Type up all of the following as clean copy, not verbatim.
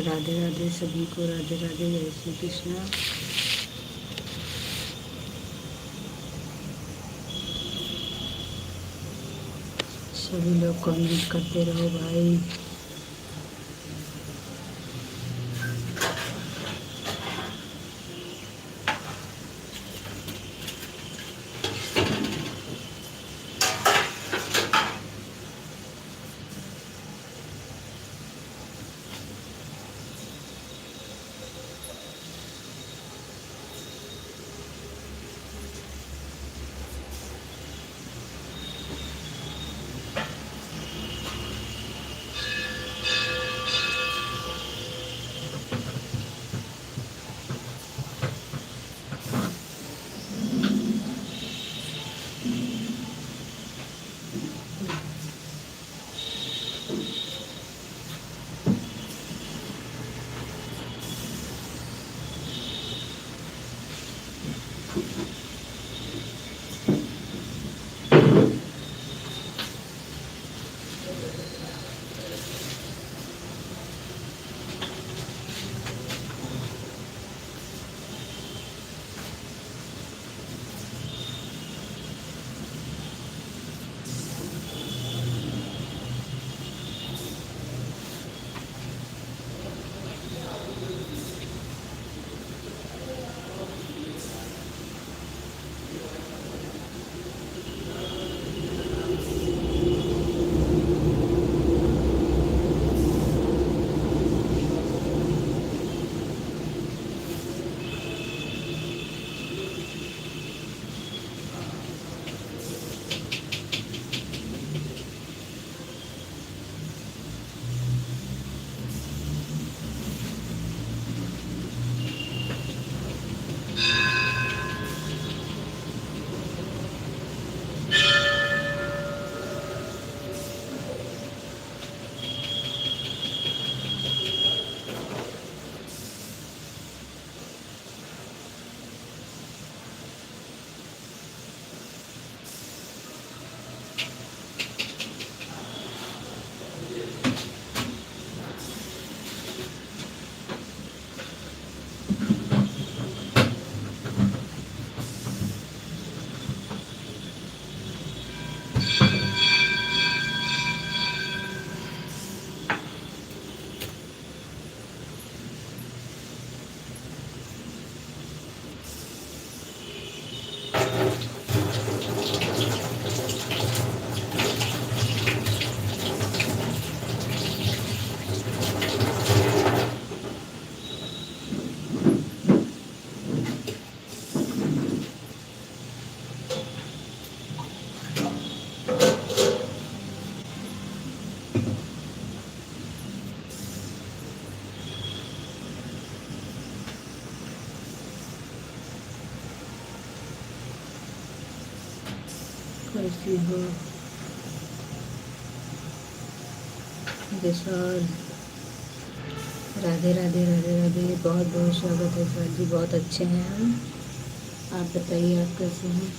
राधे राधे सभी को, राधे राधे, जय श्री कृष्णा। सभी लोग कमेंट करते रहो भाई। कैसी हो विशाल? राधे राधे राधे राधे, बहुत बहुत स्वागत है सर जी, बहुत अच्छे हैं हम। आप बताइए आप कैसे हैं?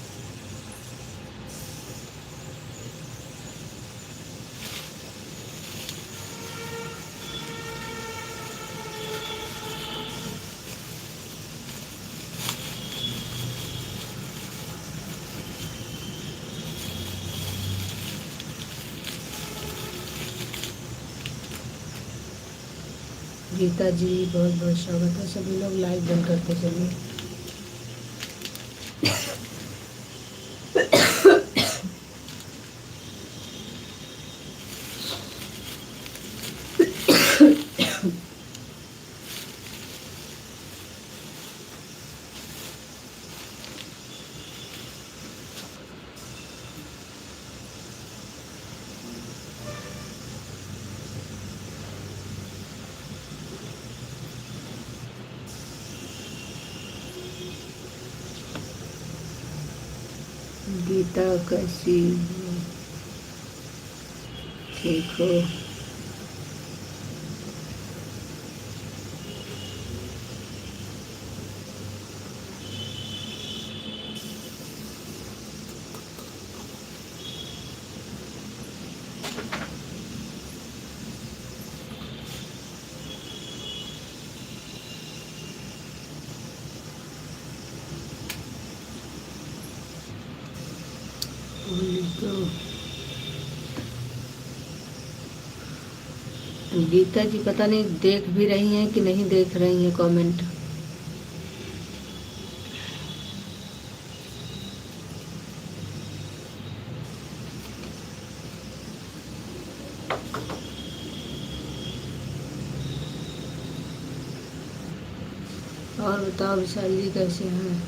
गीता जी बहुत बहुत स्वागत है। सभी लोग लाइक बंद करते चलिए। गीता कैसी हो? ठीक हो? होली तो गीता जी पता नहीं देख भी रही हैं कि नहीं देख रही हैं कमेंट। और बताओ विशाल जी कैसे हैं?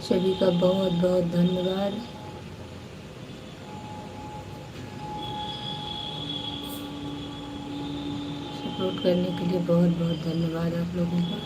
सभी का बहुत बहुत धन्यवाद। सपोर्ट करने के लिए बहुत बहुत धन्यवाद आप लोगों का।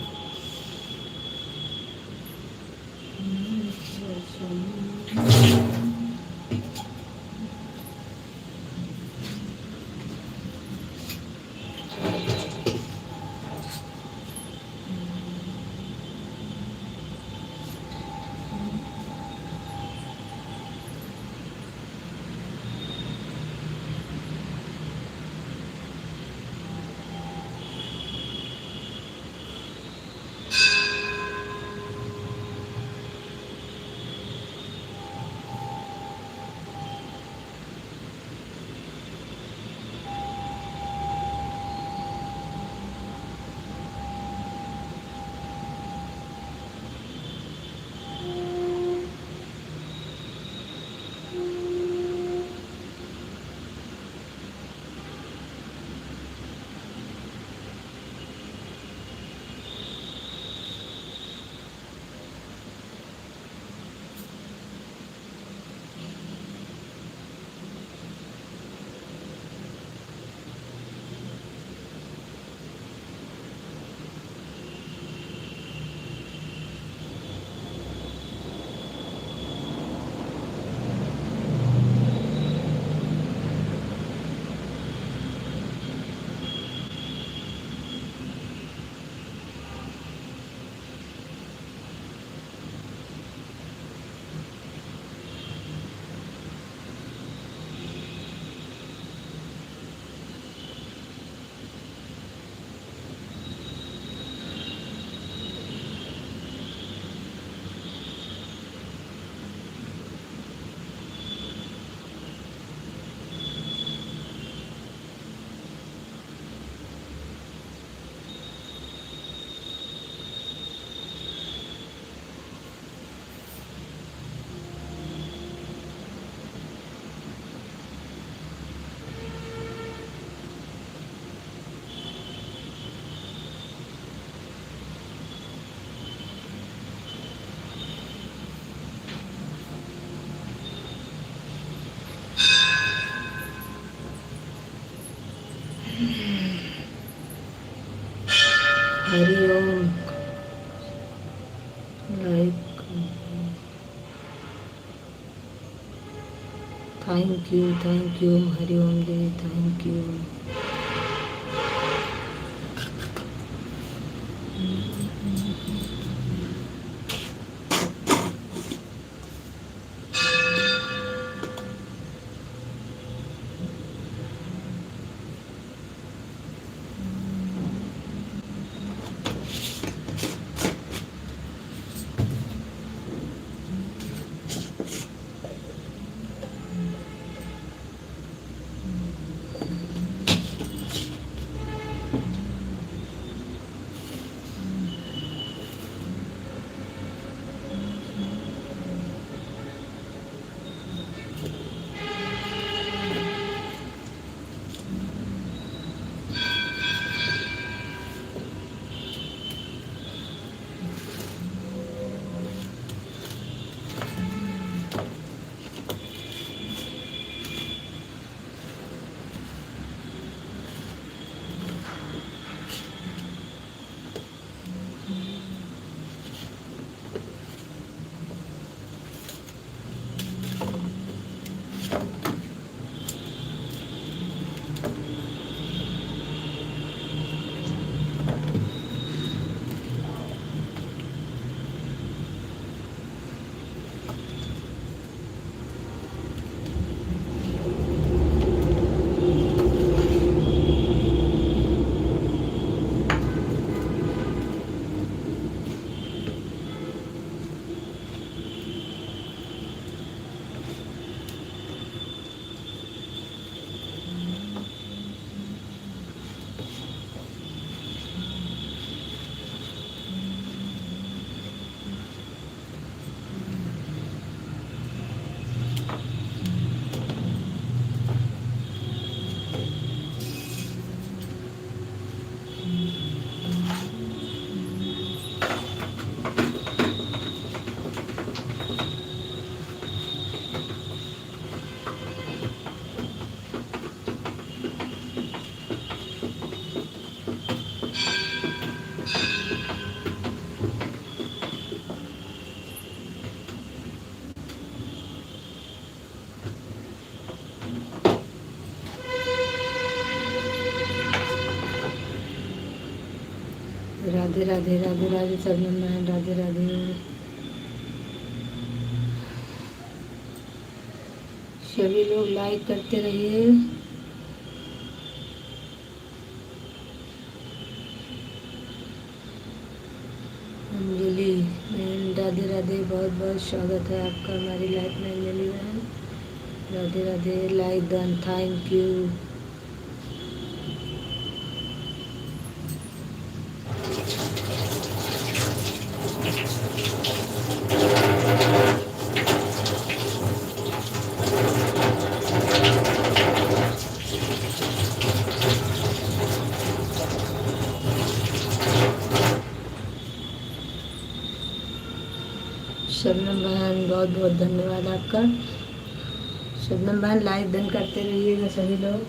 Hari Om. Like, thank you Hari Om ji, thank you. Radhe Radhe Radhe Radhe Sabnam बहन, राधे राधे। सभी लोग लाइक करते रहिए। अंजलि बहन, राधे राधे, बहुत बहुत स्वागत है आपका हमारी लाइफ में अंजलि बहन। Radhe Radhe, like done, thank you. Shabnam बहन, बहुत बहुत धन्यवाद आपका। शबनम बहन, लाइक डन करते रहिएगा सभी लोग।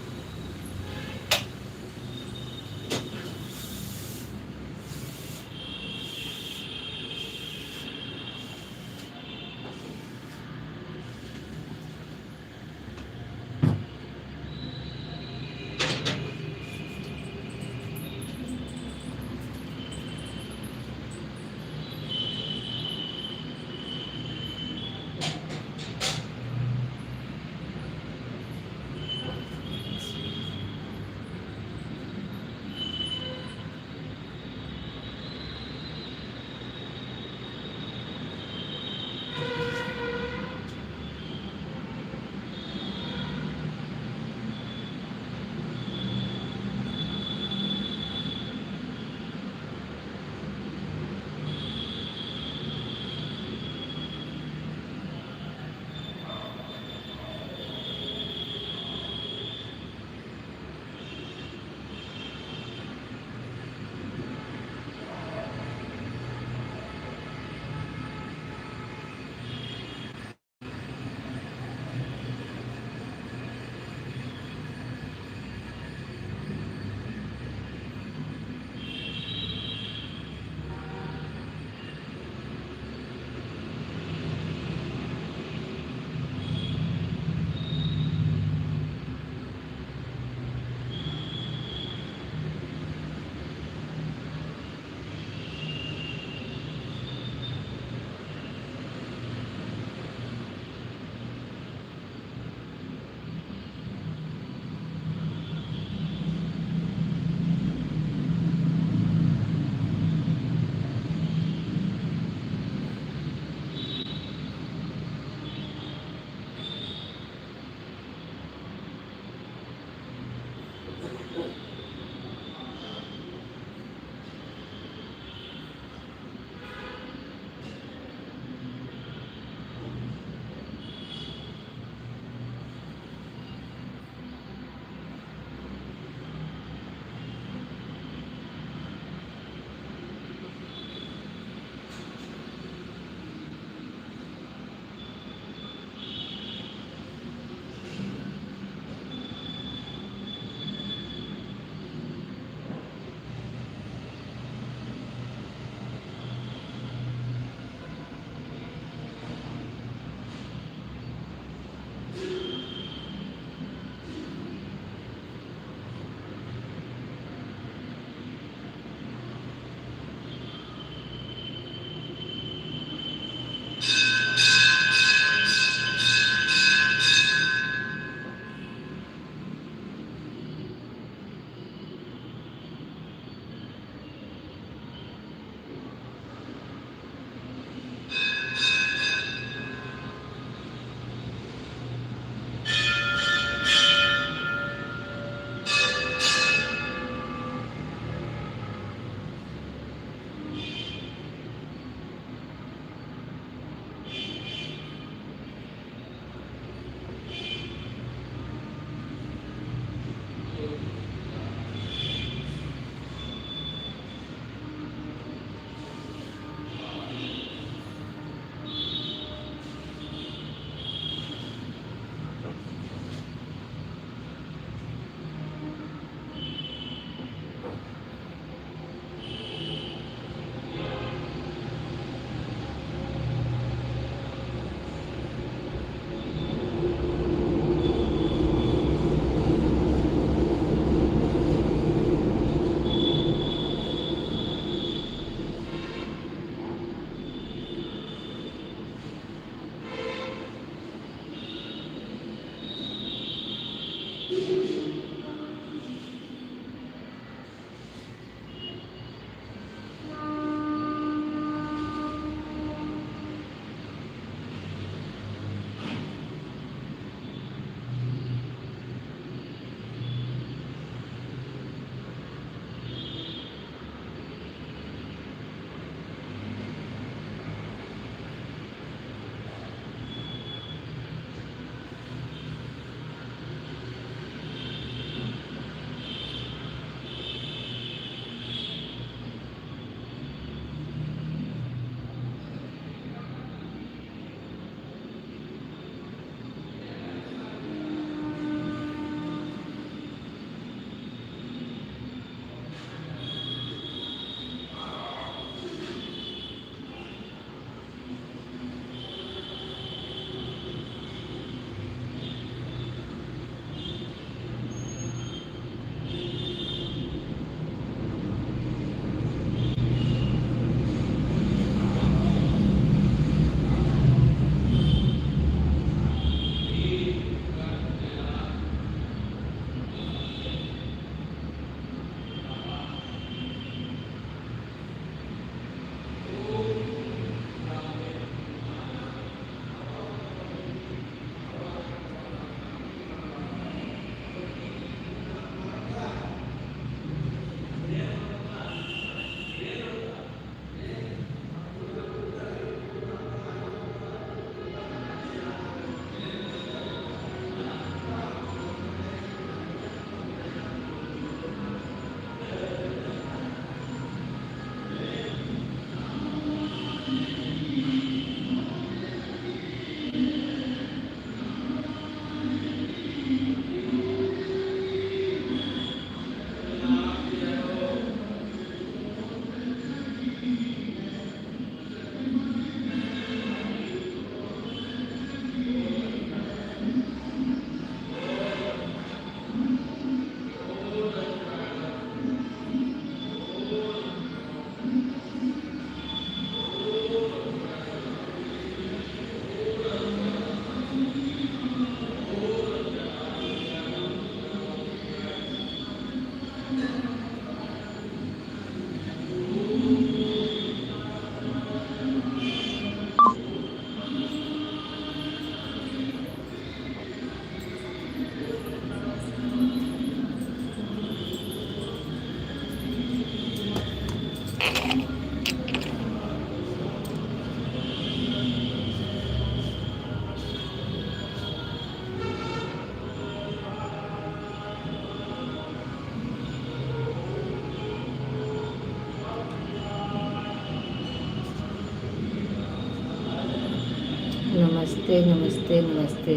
नमस्ते नमस्ते नमस्ते।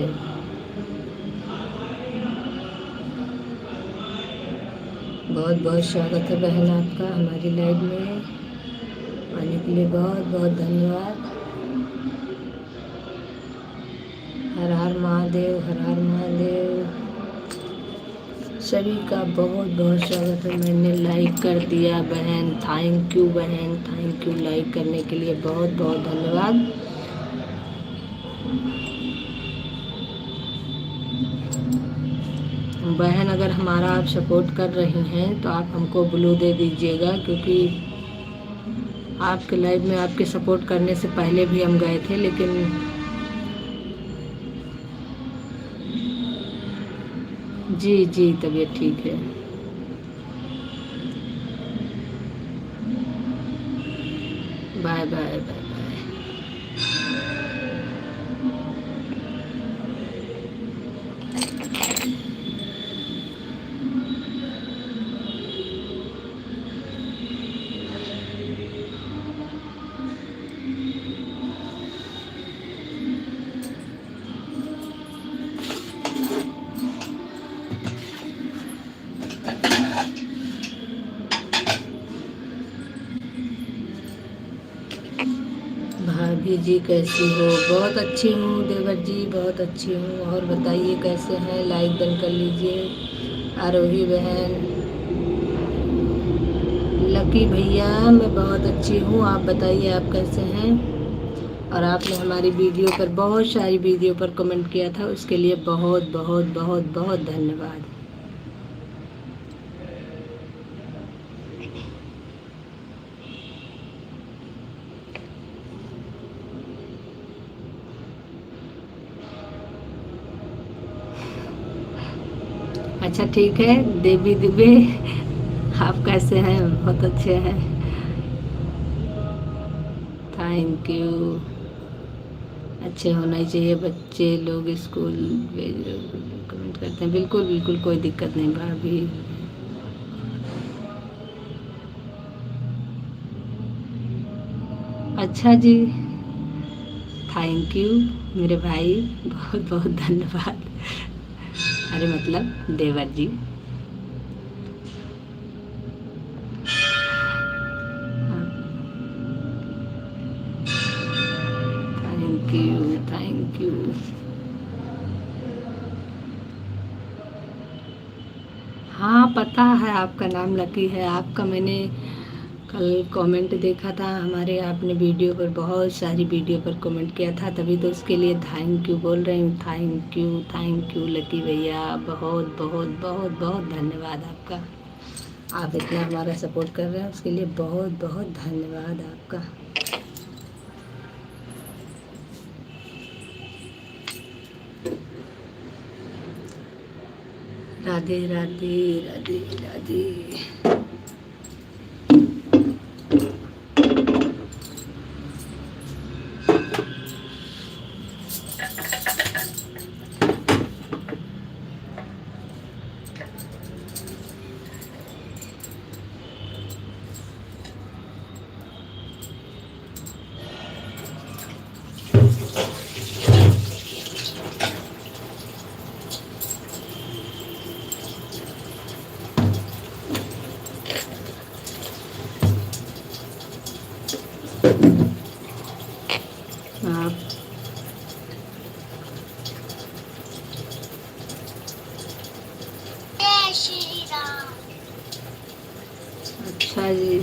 बहुत बहुत स्वागत है बहन आपका हमारी लाइव में आने के लिए, बहुत बहुत धन्यवाद। हर हर महादेव, हर हर महादेव। सभी का बहुत बहुत स्वागत है। मैंने लाइक कर दिया बहन, थैंक यू बहन, थैंक यू लाइक करने के लिए, बहुत बहुत धन्यवाद। बहन अगर हमारा आप सपोर्ट कर रही हैं तो आप हमको ब्लू दे दीजिएगा, क्योंकि आपके लाइव में आपके सपोर्ट करने से पहले भी हम गए थे, लेकिन जी जी तबीयत ठीक है। Bye bye bye bye. भाभी जी कैसी हो? बहुत अच्छी हूँ देवर जी, बहुत अच्छी हूँ। और बताइए कैसे हैं? लाइक डन कर लीजिए। आरोही बहन, लकी भैया, मैं बहुत अच्छी हूँ, आप बताइए आप कैसे हैं? और आपने हमारी वीडियो पर, बहुत सारी वीडियो पर कमेंट किया था, उसके लिए बहुत बहुत बहुत बहुत धन्यवाद। अच्छा ठीक है देवी दिव्य, आप कैसे हैं? बहुत अच्छे हैं, थैंक यू। अच्छे होना ही चाहिए बच्चे लोग, स्कूल कमेंट करते हैं। बिल्कुल बिल्कुल कोई दिक्कत नहीं भाभी। अच्छा जी, थैंक यू मेरे भाई, बहुत बहुत धन्यवाद। अरे मतलब देवर जी, थैंक यू थैंक यू। हाँ पता है आपका नाम लकी है। आपका मैंने कल कमेंट देखा था हमारे, आपने वीडियो पर, बहुत सारी वीडियो पर कमेंट किया था, तभी तो उसके लिए थैंक यू बोल रही हूँ। थैंक यू लकी भैया, बहुत बहुत बहुत बहुत धन्यवाद आपका। आप इतना हमारा सपोर्ट कर रहे हैं उसके लिए बहुत बहुत धन्यवाद आपका। राधे राधे राधे राधे। आप अच्छा जी,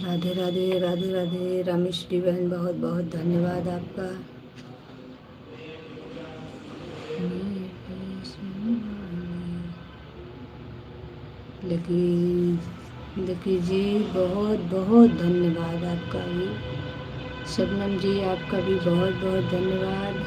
राधे राधे राधे राधे। रामेश्वरी बहन बहुत बहुत धन्यवाद आपका। लकी जी बहुत बहुत धन्यवाद आपका भी। शबनम जी आपका भी बहुत बहुत धन्यवाद।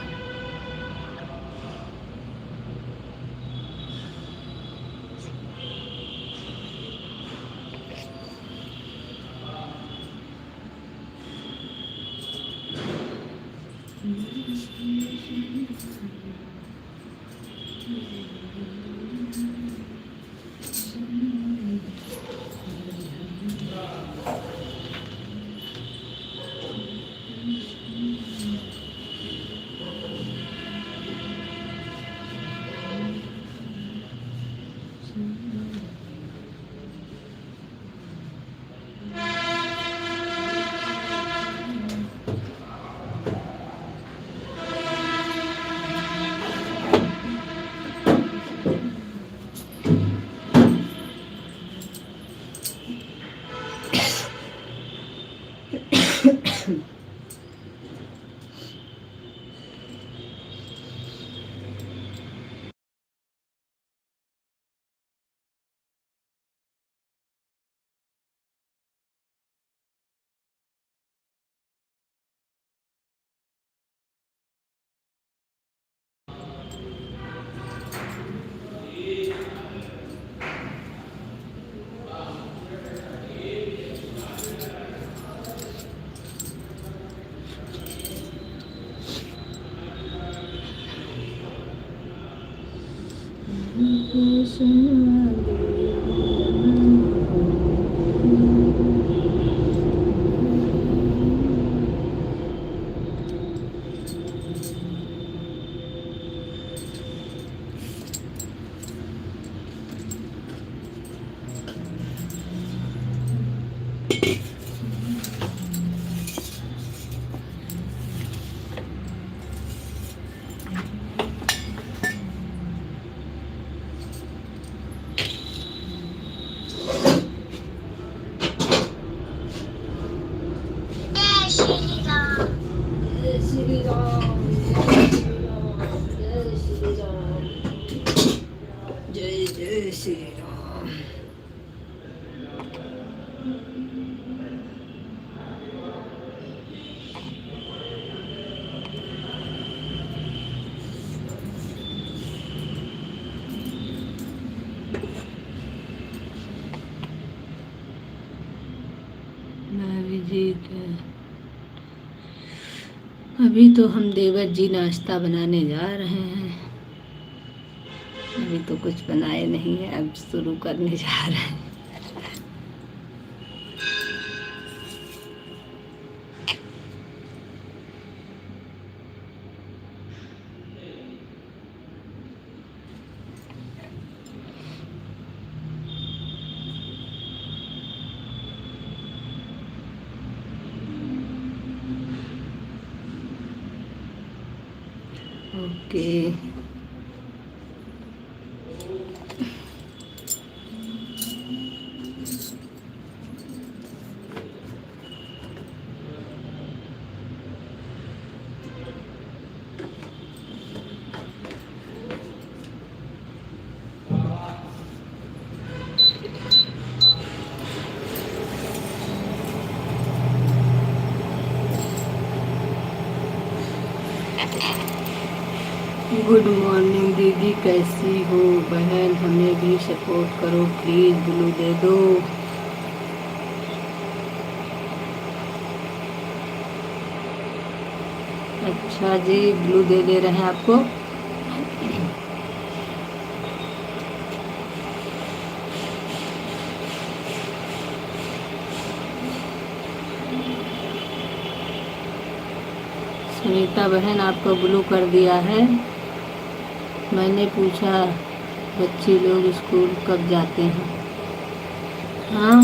जय जय श्री राम। मैं भी जीत है। अभी तो हम देवर जी नाश्ता बनाने जा रहे हैं। अभी तो कुछ बनाए नहीं है, अब शुरू करने जा रहे हैं। ओके गुड मॉर्निंग दीदी, कैसी हो बहन? हमें भी सपोर्ट करो प्लीज़, ब्लू दे दो। अच्छा जी, ब्लू दे रहे हैं आपको। सुनीता बहन आपको ब्लू कर दिया है। मैंने पूछा बच्चे लोग स्कूल कब जाते हैं? हाँ,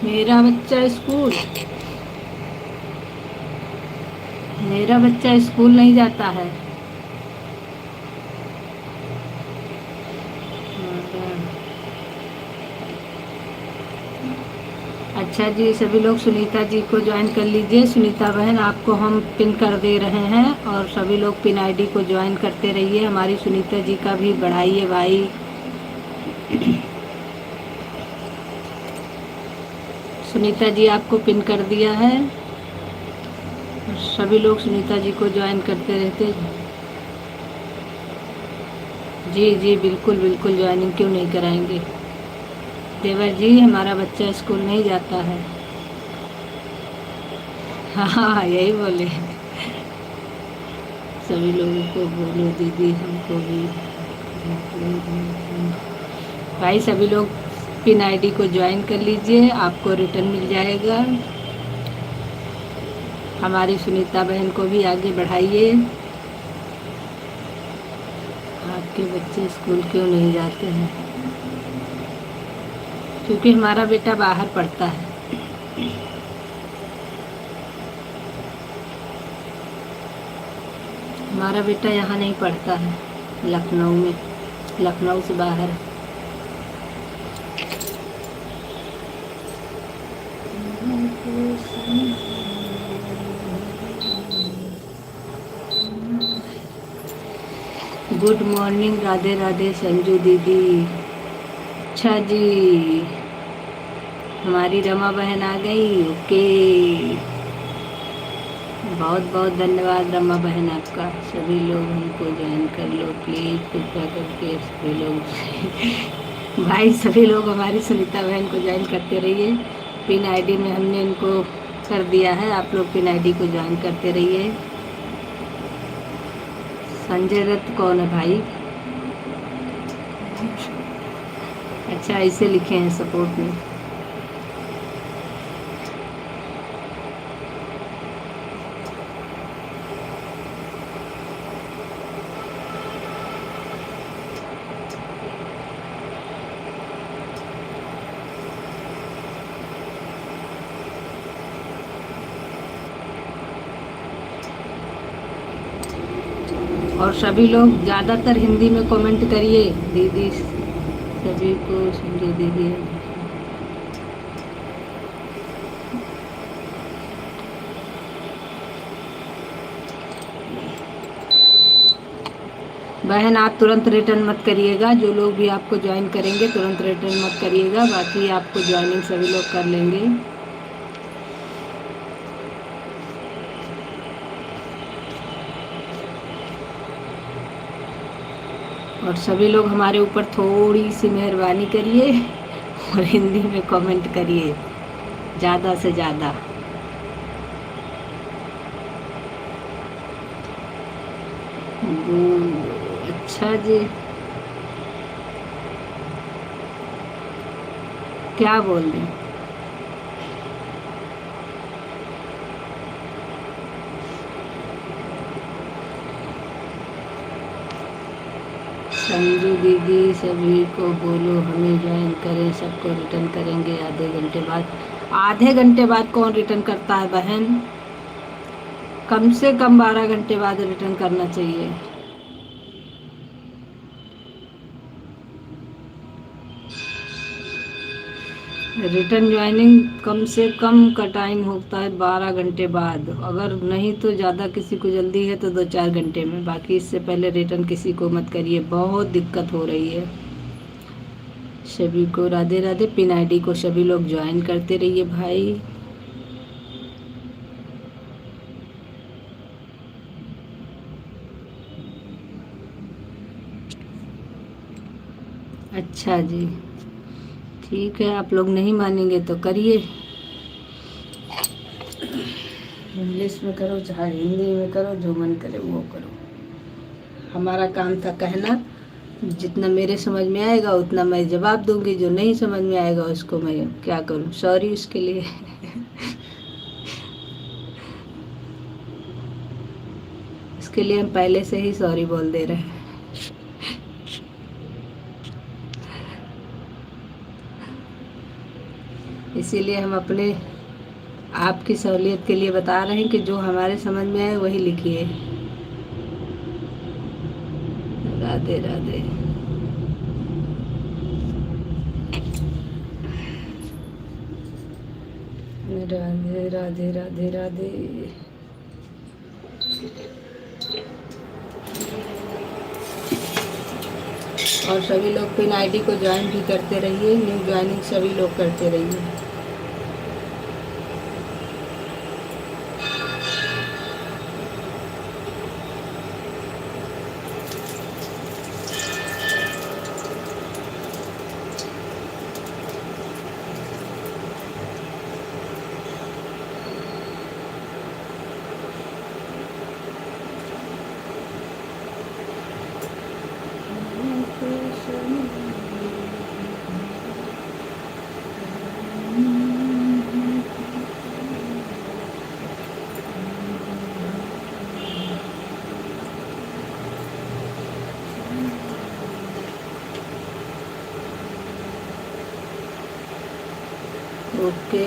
मेरा बच्चा स्कूल नहीं जाता है। अच्छा जी, सभी लोग सुनीता जी को ज्वाइन कर लीजिए। सुनीता बहन आपको हम पिन कर दे रहे हैं और सभी लोग पिन आईडी को ज्वाइन करते रहिए। हमारी सुनीता जी का भी बढ़ाइए भाई। सुनीता जी आपको पिन कर दिया है। सभी लोग सुनीता जी को ज्वाइन करते रहते। जी जी बिल्कुल बिल्कुल, ज्वाइनिंग क्यों नहीं कराएंगे। देवर जी हमारा बच्चा स्कूल नहीं जाता है। हाँ हाँ यही बोले। सभी लोगों को बोलो दीदी हमको भी। भाई सभी लोग पिन आईडी को ज्वाइन कर लीजिए, आपको रिटर्न मिल जाएगा। हमारी सुनीता बहन को भी आगे बढ़ाइए। आपके बच्चे स्कूल क्यों नहीं जाते हैं? क्योंकि हमारा बेटा बाहर पढ़ता है। हमारा बेटा यहाँ नहीं पढ़ता है, लखनऊ में, लखनऊ से बाहर। गुड मॉर्निंग, राधे राधे संजू दीदी। अच्छा जी, हमारी रमा बहन आ गई। ओके, बहुत बहुत धन्यवाद रमा बहन आपका। सभी लोग हमको ज्वाइन कर लो प्लीज़, कृपया करके सभी लोग। भाई सभी लोग हमारी सुनीता बहन को ज्वाइन करते रहिए। पिन आईडी में हमने इनको कर दिया है, आप लोग पिन आईडी को ज्वाइन करते रहिए। संजय दत्त कौन है भाई? अच्छा इसे लिखे हैं सपोर्ट में। और सभी लोग ज़्यादातर हिंदी में कमेंट करिए। दीदी सभी को समझो दीदी। बहन आप तुरंत रिटर्न मत करिएगा, जो लोग भी आपको ज्वाइन करेंगे तुरंत रिटर्न मत करिएगा, बाकी आपको ज्वाइनिंग सभी लोग कर लेंगे। और सभी लोग हमारे ऊपर थोड़ी सी मेहरबानी करिए और हिंदी में कमेंट करिए ज़्यादा से ज़्यादा। अच्छा जी, क्या बोल दें। संजू दीदी सभी को बोलो हमें ज्वाइन करें, सबको रिटर्न करेंगे आधे घंटे बाद। आधे घंटे बाद कौन रिटर्न करता है बहन? कम से कम 12 घंटे बाद रिटर्न करना चाहिए। रिटर्न ज्वाइनिंग कम से कम का टाइम होता है 12 घंटे बाद, अगर नहीं तो ज़्यादा किसी को जल्दी है तो 2-4 घंटे में, बाकी इससे पहले रिटर्न किसी को मत करिए, बहुत दिक्कत हो रही है। सभी को राधे राधे। पिन आईडी को सभी लोग ज्वाइन करते रहिए भाई। अच्छा जी ठीक है, आप लोग नहीं मानेंगे तो करिए, इंग्लिश में करो चाहे हिंदी में करो, जो मन करे वो करो। हमारा काम था कहना, जितना मेरे समझ में आएगा उतना मैं जवाब दूंगी, जो नहीं समझ में आएगा उसको मैं क्या करूं, सॉरी उसके लिए। इसके लिए हम पहले से ही सॉरी बोल दे रहे हैं। इसीलिए हम अपने आपकी सहूलियत के लिए बता रहे हैं कि जो हमारे समझ में आए वही लिखिए। राधे राधे। राधे राधे राधे राधे। और सभी लोग पिन आईडी को ज्वाइन भी करते रहिए, न्यू ज्वाइनिंग सभी लोग करते रहिए। ओके,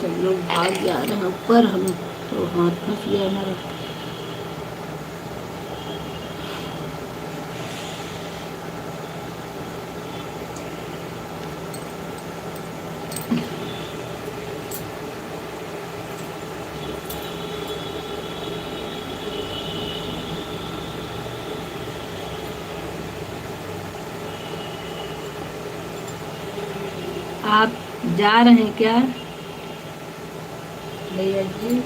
सब लोग भाग जा रहे हैं ऊपर, हम तो हाथ फंस गया हमारा। आप जा रहे हैं क्या भैया जी?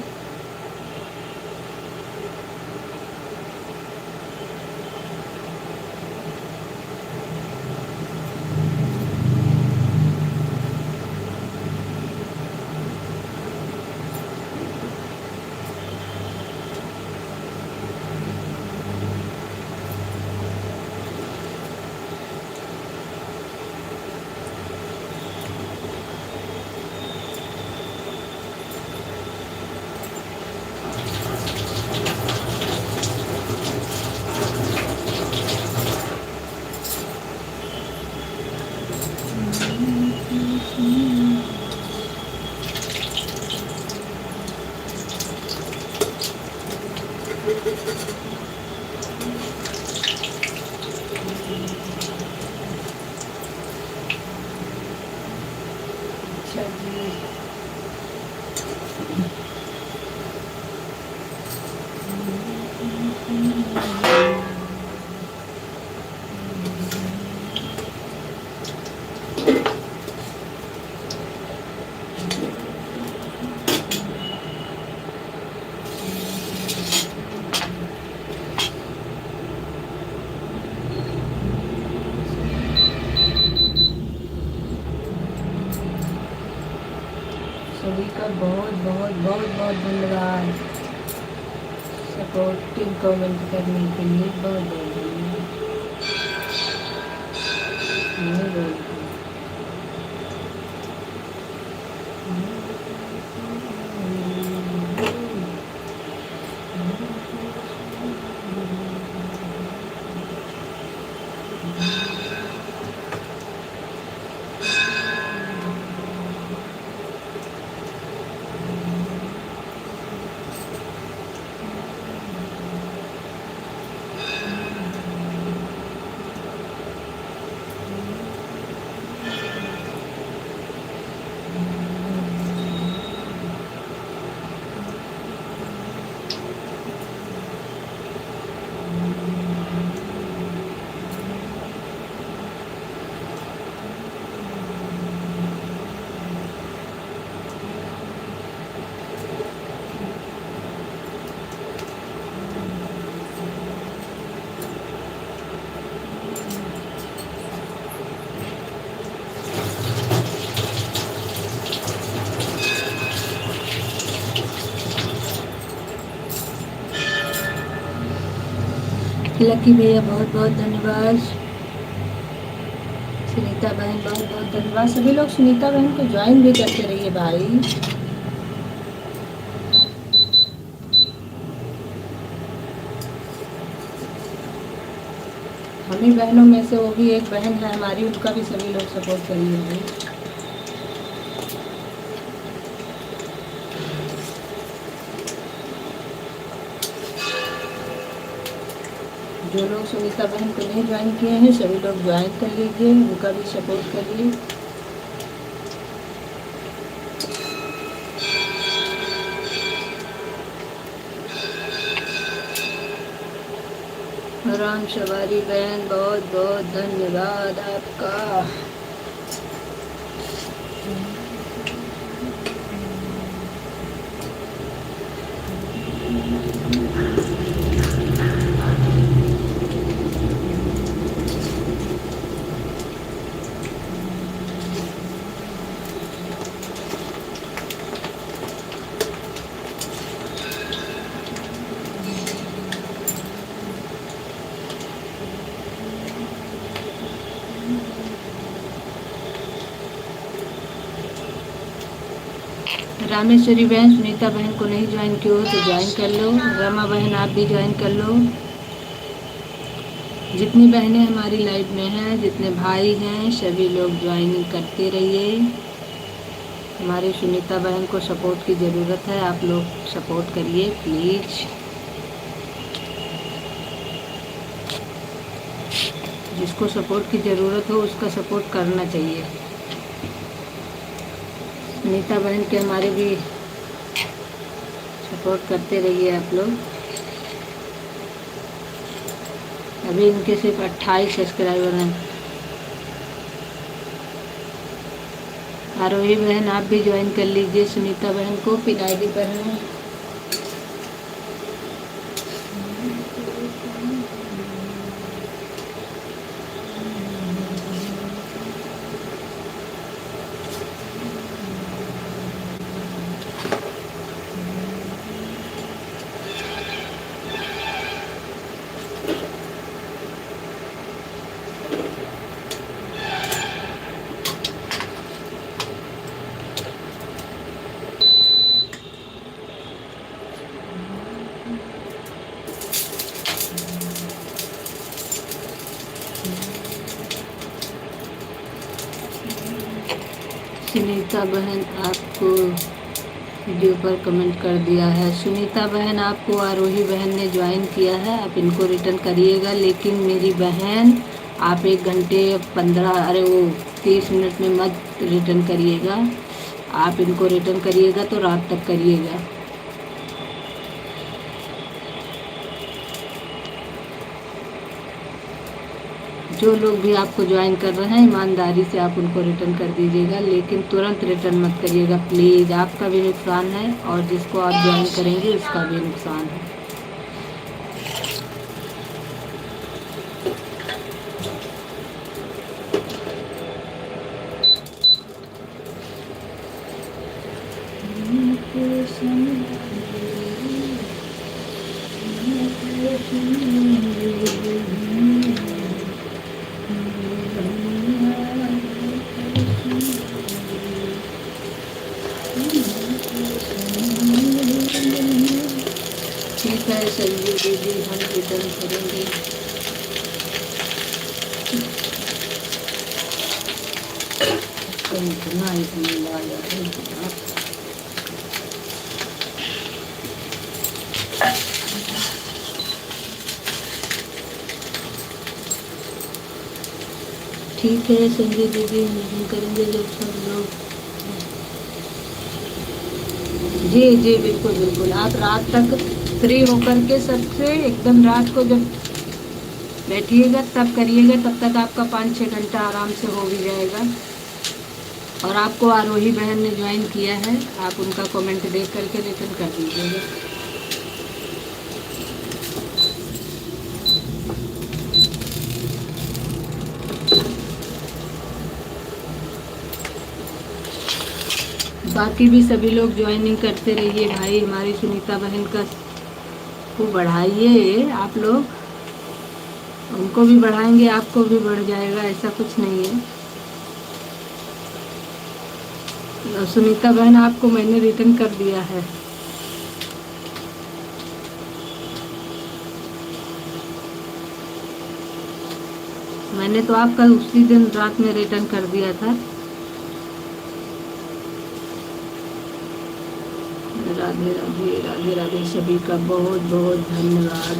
अच्छा जी, सभी का बहुत बहुत बहुत बहुत धन्यवाद सपोर्टिंग कमेंट करने के लिए। बहुत बहुत धन्यवाद। लकी भैया बहुत बहुत धन्यवाद। सुनीता बहन बहुत बहुत धन्यवाद। सभी लोग सुनीता बहन को ज्वाइन भी करते रहिए भाई। हमें बहनों में से वो भी एक बहन है हमारी, उनका भी सभी लोग सपोर्ट करिए भाई। जो लोग सुनीता बहन को नहीं ज्वाइन किए हैं सभी लोग ज्वाइन कर लीजिए, उनका भी सपोर्ट करिए। राम सवारी बहन बहुत बहुत धन्यवाद आपका। रामेश्वरी बहन सुनीता बहन को नहीं ज्वाइन किया हो तो ज्वाइन कर लो। रमा बहन आप भी ज्वाइन कर लो। जितनी बहनें हमारी लाइव में हैं, जितने भाई हैं, सभी लोग ज्वाइन करते रहिए। हमारी सुनीता बहन को सपोर्ट की ज़रूरत है, आप लोग सपोर्ट करिए प्लीज़। जिसको सपोर्ट की ज़रूरत हो उसका सपोर्ट करना चाहिए। सुनीता बहन के हमारे भी सपोर्ट करते रहिए आप लोग। अभी इनके सिर्फ 28 सब्सक्राइबर हैं। आरोही बहन आप भी ज्वाइन कर लीजिए सुनीता बहन को, पिन आईडी पर है। सुनीता बहन आपको वीडियो पर कमेंट कर दिया है। सुनीता बहन आपको आरोही बहन ने ज्वाइन किया है, आप इनको रिटर्न करिएगा। लेकिन मेरी बहन आप 1 घंटे 30 मिनट में मत रिटर्न करिएगा। आप इनको रिटर्न करिएगा तो रात तक करिएगा। जो लोग भी आपको ज्वाइन कर रहे हैं ईमानदारी से आप उनको रिटर्न कर दीजिएगा, लेकिन तुरंत रिटर्न मत करिएगा प्लीज़। आपका भी नुकसान है और जिसको आप ज्वाइन करेंगे उसका भी नुकसान है। ठीक है संजू दीदी, हम रिटर्न करेंगे। इतना ठीक है संजय दीदी, हम करेंगे जब सब लोग। जी जी बिल्कुल बिल्कुल, आप रात तक फ्री होकर के सबसे एकदम रात को जब बैठिएगा तब करिएगा, तब तक आपका 5-6 घंटा आराम से हो भी जाएगा। और आपको आरोही बहन ने ज्वाइन किया है, आप उनका कमेंट देख करके रिटर्न कर दीजिएगा। बाकी भी सभी लोग ज्वाइनिंग करते रहिए भाई, हमारी सुनीता बहन का को बढ़ाइए आप लोग, उनको भी बढ़ाएंगे आपको भी बढ़ जाएगा, ऐसा कुछ नहीं है। सुनीता बहन आपको मैंने रिटर्न कर दिया है। मैंने तो आपका उसी दिन रात में रिटर्न कर दिया था। राधे राधे राधे राधे, सभी का बहुत बहुत धन्यवाद।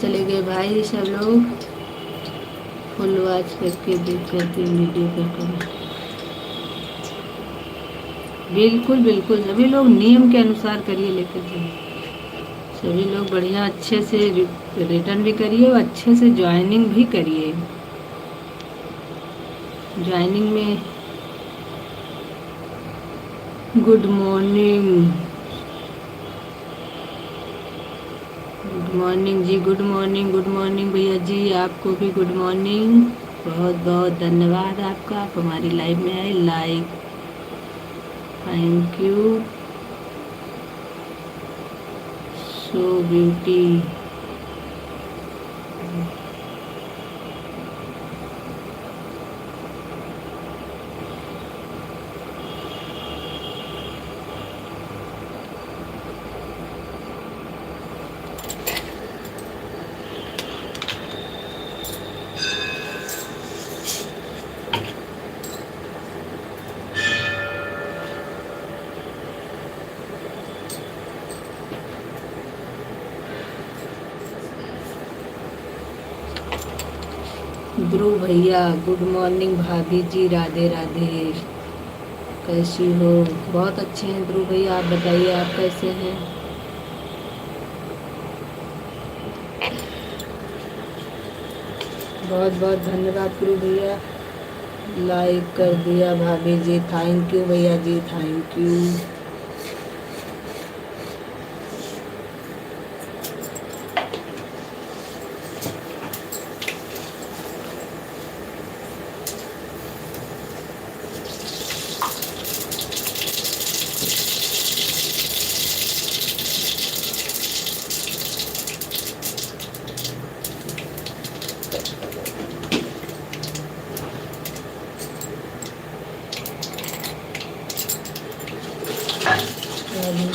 चले गए भाई सब लोग? फुल वॉच करके देख करके वीडियो करके। बिल्कुल बिल्कुल, सभी लोग नियम के अनुसार करिए, लेकर जाइए। सभी लोग बढ़िया अच्छे से रिटर्न भी करिए और अच्छे से ज्वाइनिंग भी करिए। ज्वाइनिंग में गुड मॉर्निंग, गुड मॉर्निंग जी, गुड मॉर्निंग, गुड मॉर्निंग भैया जी, आपको भी गुड मॉर्निंग। बहुत बहुत धन्यवाद आपका, आप हमारी लाइव में आए। Like, thank you, so beauty. Dhruv भैया गुड मॉर्निंग। भाभी जी राधे राधे, कैसी हो? बहुत अच्छे हैं ध्रुव भैया, आप बताइए आप कैसे हैं? बहुत बहुत धन्यवाद ध्रुव भैया, लाइक कर दिया भाभी जी, थैंक यू भैया जी, थैंक यू।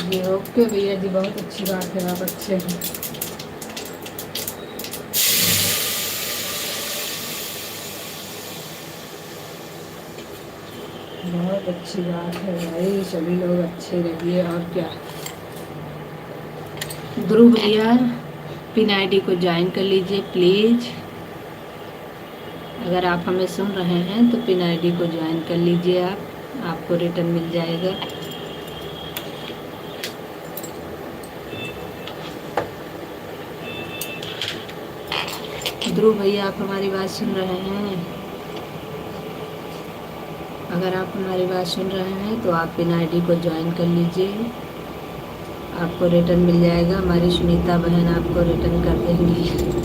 जी ओके भैया जी, बहुत अच्छी बात है, आप अच्छे हैं। बहुत अच्छी बात है भाई, सभी लोग अच्छे रहिए और क्या। ध्रुव भैया पिन आईडी को ज्वाइन कर लीजिए प्लीज़। अगर आप हमें सुन रहे हैं तो पिन आईडी को ज्वाइन कर लीजिए, आप आपको रिटर्न मिल जाएगा। ध्रुव भैया आप हमारी बात सुन रहे हैं? अगर आप हमारी बात सुन रहे हैं तो आप पिन आईडी को ज्वाइन कर लीजिए, आपको रिटर्न मिल जाएगा। हमारी सुनीता बहन आपको रिटर्न कर देंगी।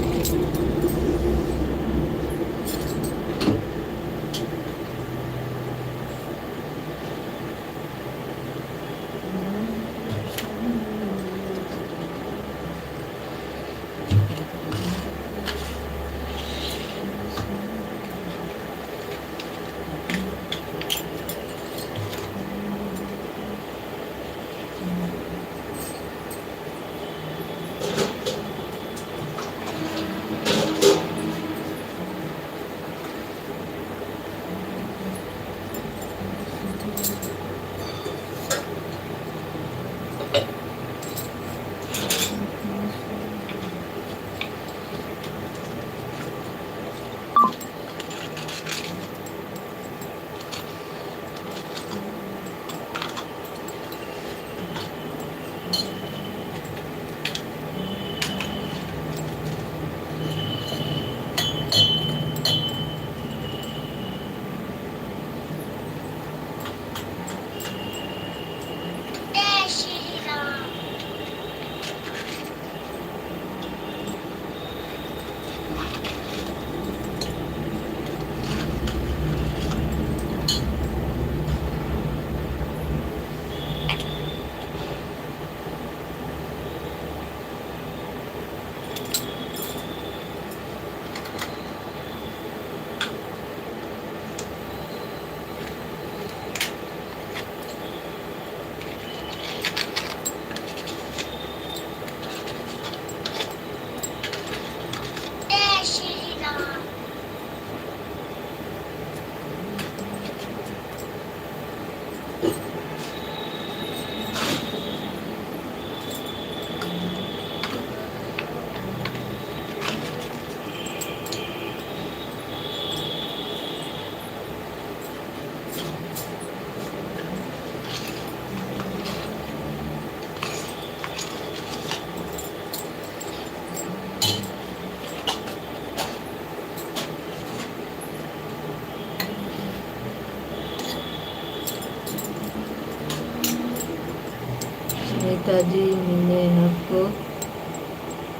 सुनीता जी मैंने आपको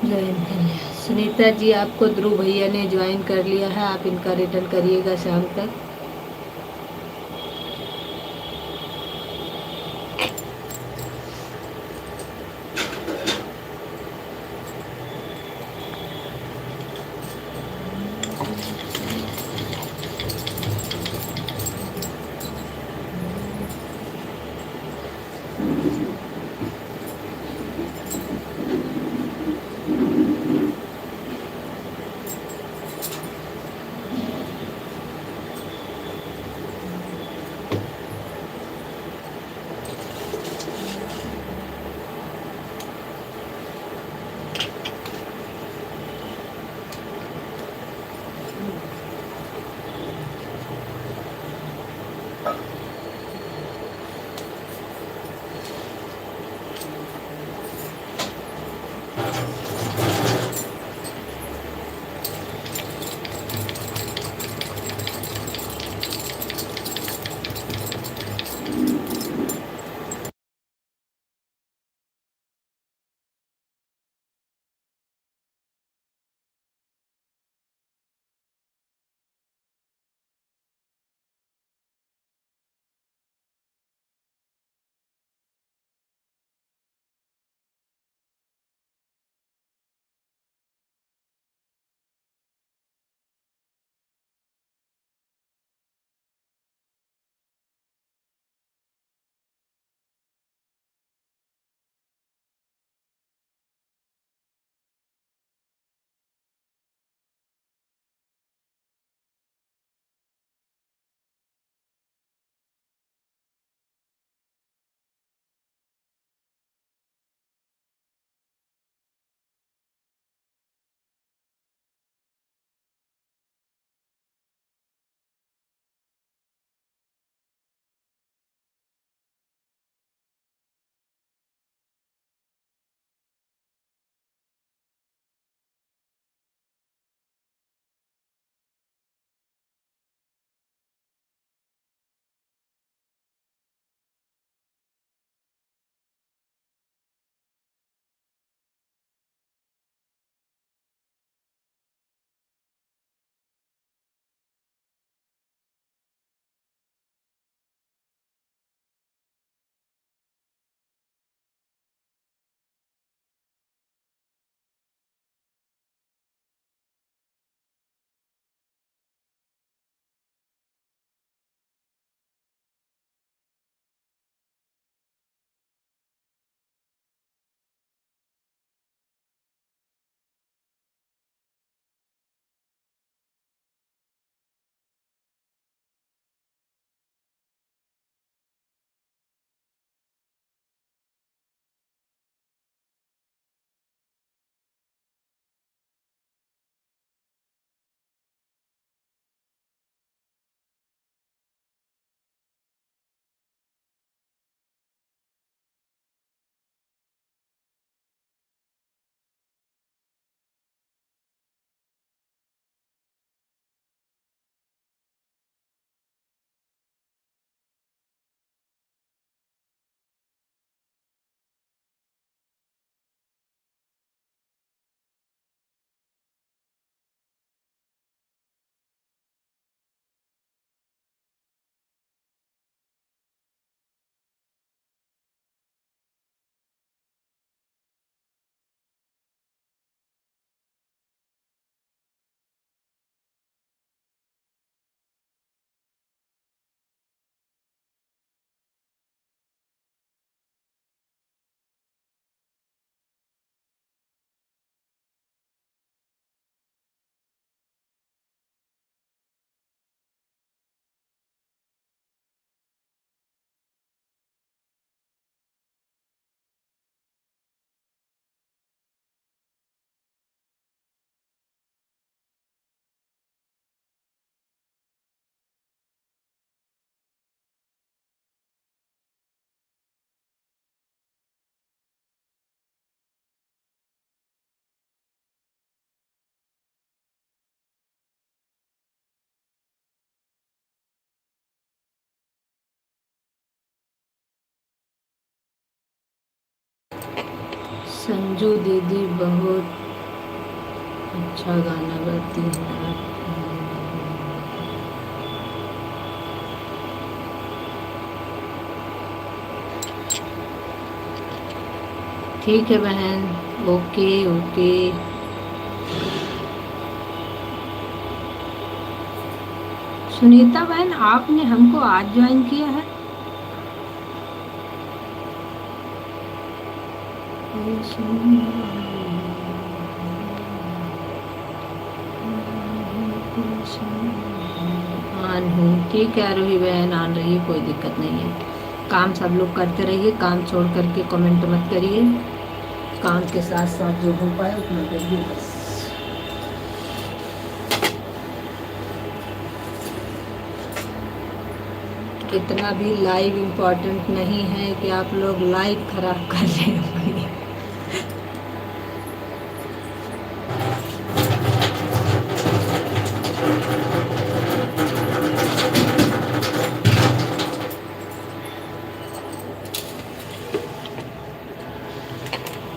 ज्वाइन कर लिया। सुनीता जी आपको ध्रुव भैया ने ज्वाइन कर लिया है, आप इनका रिटर्न करिएगा शाम तक। संजू दीदी बहुत अच्छा गाना गाती हैं। ठीक है बहन, ओके ओके। सुनीता बहन, आपने हमको आज ज्वाइन किया है? आन हूँ, ठीक है आरोही बहन, आन रही है, कोई दिक्कत नहीं है। काम सब लोग करते रहिए, काम छोड़ करके कमेंट मत करिए। काम के साथ साथ जो हो पाए उतना करिए बस। इतना भी लाइव इम्पोर्टेंट नहीं है कि आप लोग लाइव खराब कर रहे हो।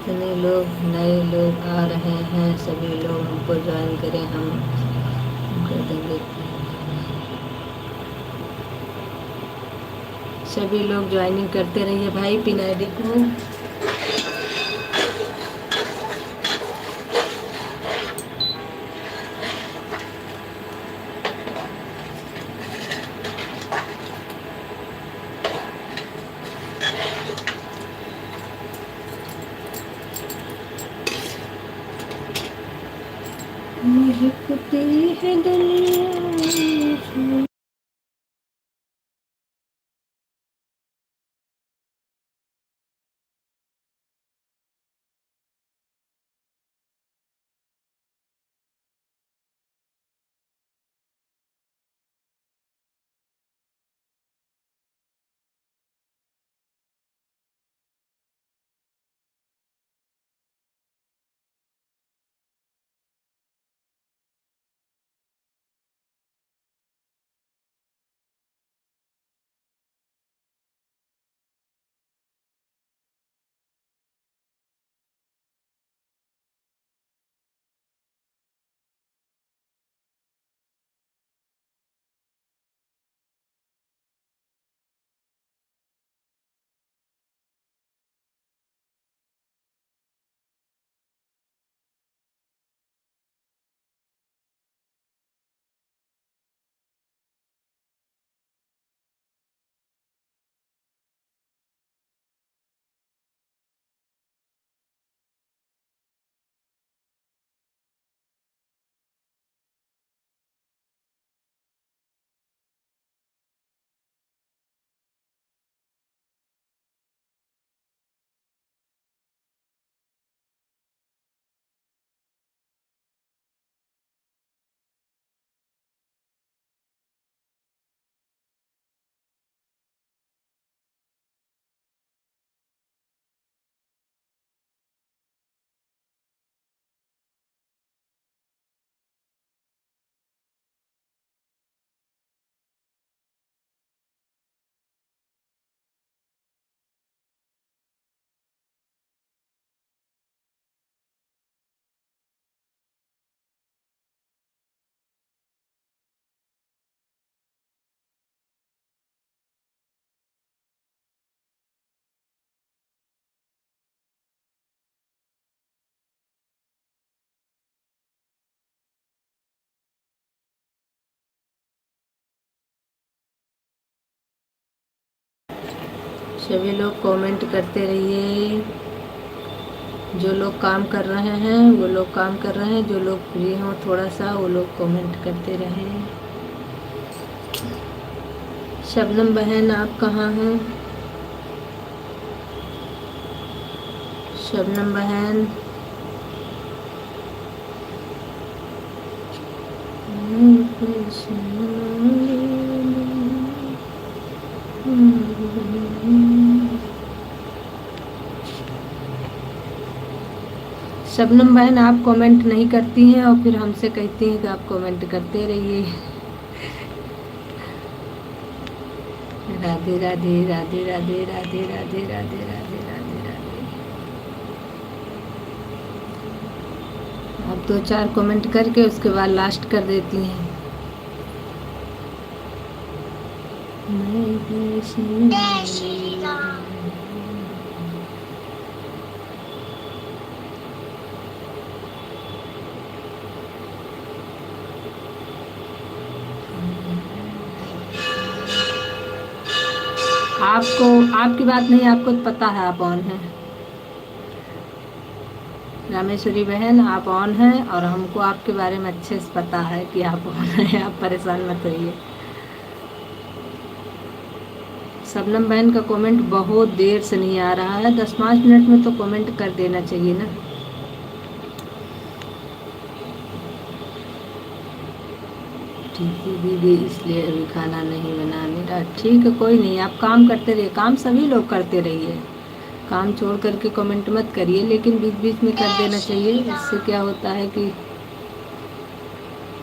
इतने लोग नए लोग आ रहे हैं, सभी लोग हमको ज्वाइन करें, हम कर देंगे। सभी लोग ज्वाइनिंग करते रहिए भाई पिन आईडी को। महकती है दुनिया। सभी लोग कमेंट करते रहिए। जो लोग काम कर रहे हैं वो लोग काम कर रहे हैं, जो लोग फ्री हों थोड़ा सा वो लोग कमेंट करते रहें। शबनम बहन आप कहाँ हैं? शबनम बहन शबनम बहन आप कमेंट नहीं करती हैं और फिर हमसे कहती हैं कि आप कमेंट करते रहिए। राधे राधे राधे राधे राधे राधे राधे राधे राधे राधे। अब 2-4 कमेंट करके उसके बाद लास्ट कर देती हैं। जय श्री राम। आपको आपकी बात नहीं, आपको तो पता है आप ऑन हैं। रामेश्वरी बहन आप ऑन हैं और हमको आपके बारे में अच्छे से पता है कि आप ऑन हैं, आप परेशान मत होइए। शबनम बहन का कमेंट बहुत देर से नहीं आ रहा है, 10-5 मिनट में तो कमेंट कर देना चाहिए ना। ठीक है दीदी, इसलिए अभी खाना नहीं बना मेरा। ठीक है, कोई नहीं, आप काम करते रहिए, काम सभी लोग करते रहिए, काम छोड़ करके कमेंट मत करिए, लेकिन बीच बीच में कर जय देना चाहिए। श्री इससे राम। क्या होता है कि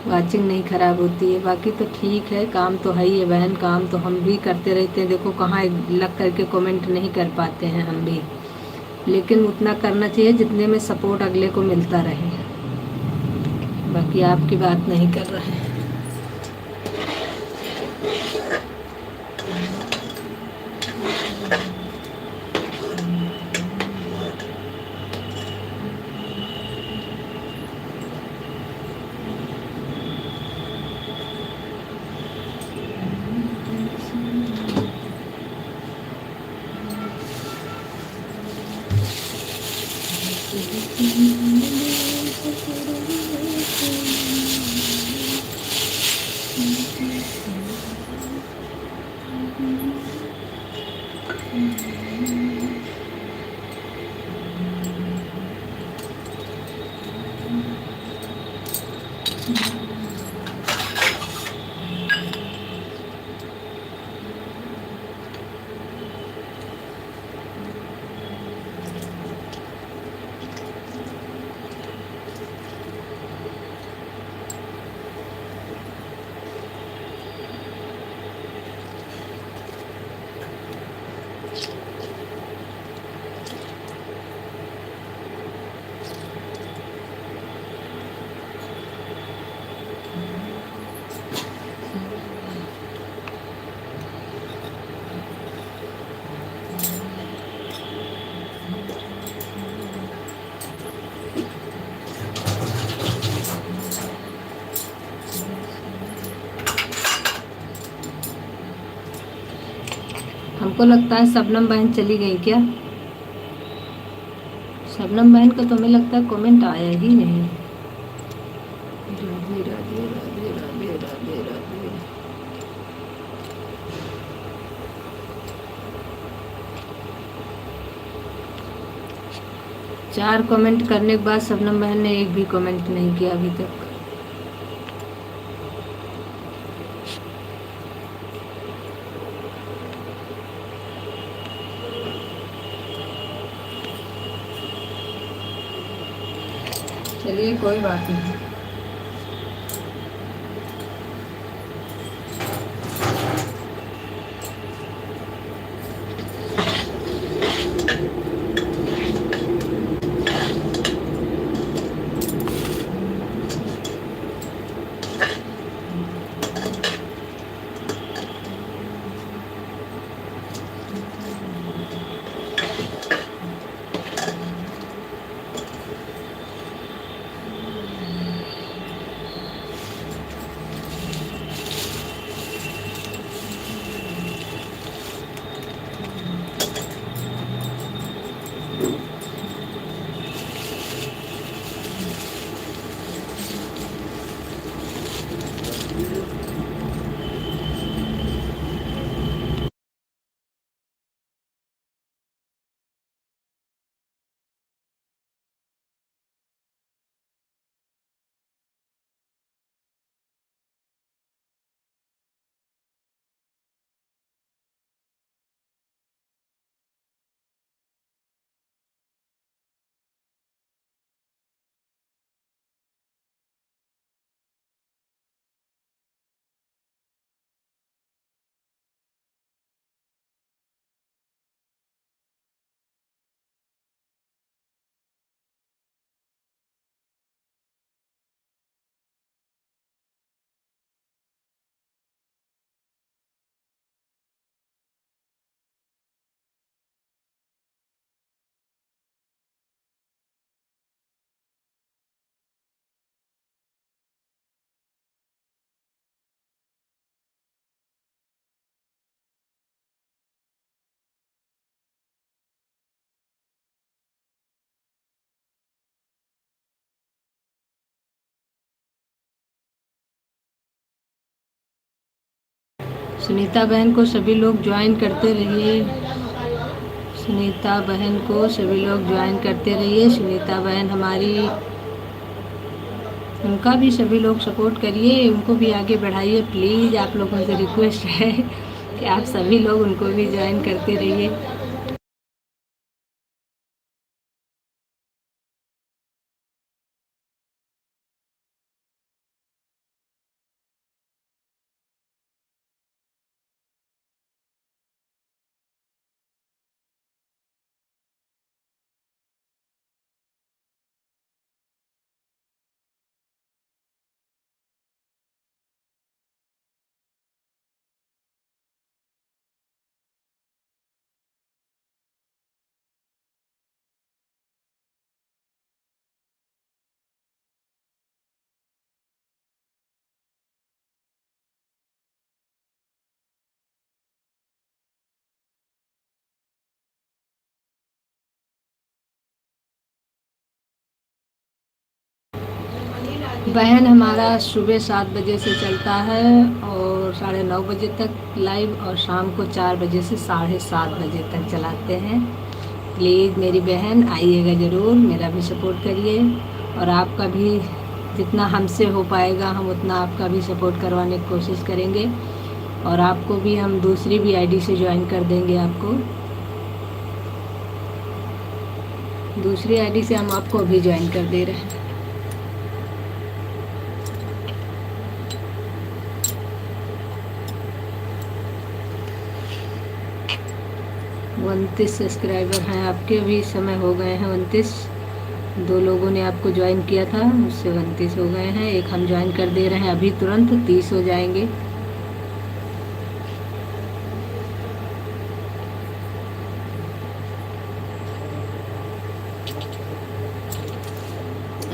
वाचिंग नहीं ख़राब होती है। बाकी तो ठीक है, काम तो है ही है बहन, काम तो हम भी करते रहते हैं। देखो कहाँ लग करके कमेंट नहीं कर पाते हैं हम भी, लेकिन उतना करना चाहिए जितने में सपोर्ट अगले को मिलता रहे। बाकी आपकी बात नहीं कर रहे हैं। हमको लगता है शबनम बहन चली गई क्या? शबनम बहन का तो हमें लगता है कमेंट आया ही नहीं। राधे राधे राधे राधे राधे राधे। 4 कमेंट करने के बाद शबनम बहन ने एक भी कमेंट नहीं किया अभी तक। चलिए कोई बात नहीं। सुनीता बहन को सभी लोग ज्वाइन करते रहिए। सुनीता बहन को सभी लोग ज्वाइन करते रहिए। सुनीता बहन हमारी, उनका भी सभी लोग सपोर्ट करिए, उनको भी आगे बढ़ाइए प्लीज़। आप लोगों से रिक्वेस्ट है कि आप सभी लोग उनको भी ज्वाइन करते रहिए। बहन हमारा सुबह 7 बजे से चलता है और 9:30 बजे तक लाइव, और शाम को 4 बजे से 7:30 बजे तक चलाते हैं। प्लीज़ मेरी बहन आइएगा ज़रूर, मेरा भी सपोर्ट करिए, और आपका भी जितना हमसे हो पाएगा हम उतना आपका भी सपोर्ट करवाने की कोशिश करेंगे। और आपको भी हम दूसरी भी आईडी से ज्वाइन कर देंगे। आपको दूसरी आईडी से हम आपको अभी ज्वाइन कर दे रहे हैं। 29 सब्सक्राइबर हैं आपके, अभी इस समय हो गए हैं 29। 2 लोगों ने आपको ज्वाइन किया था, उससे 29 हो गए हैं। एक हम ज्वाइन कर दे रहे हैं अभी, तुरंत 30 हो जाएंगे।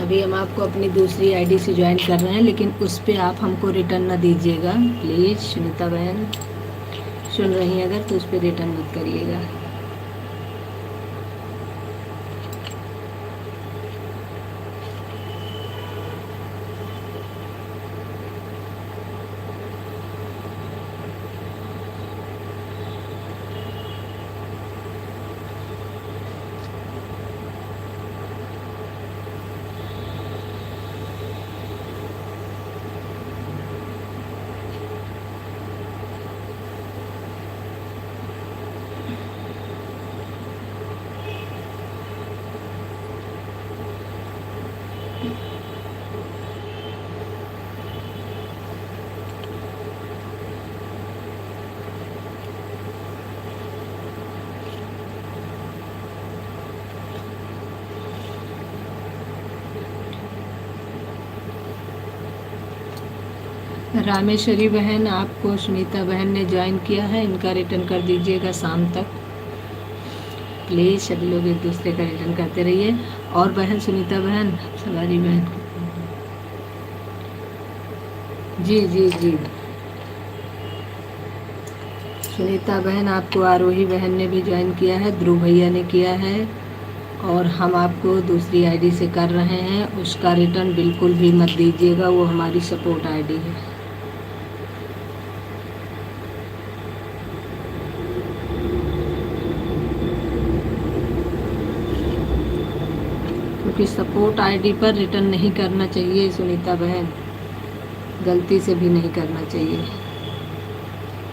अभी हम आपको अपनी दूसरी आईडी से ज्वाइन कर रहे हैं, लेकिन उस पर आप हमको रिटर्न ना दीजिएगा प्लीज़। सुनीता बहन सुन रही हैं अगर, तो उस पर रिटर्न मत करिएगा। रामेश्वरी बहन, आपको सुनीता बहन ने ज्वाइन किया है, इनका रिटर्न कर दीजिएगा शाम तक प्लीज़। सभी लोग एक दूसरे का रिटर्न करते रहिए। और बहन सुनीता बहन, सवारी बहन, जी जी जी, सुनीता बहन आपको आरोही बहन ने भी ज्वाइन किया है, ध्रुव भैया ने किया है, और हम आपको दूसरी आईडी से कर रहे हैं। उसका रिटर्न बिल्कुल भी मत दीजिएगा, वो हमारी सपोर्ट आईडी है। क्योंकि सपोर्ट आईडी पर रिटर्न नहीं करना चाहिए सुनीता बहन, गलती से भी नहीं करना चाहिए।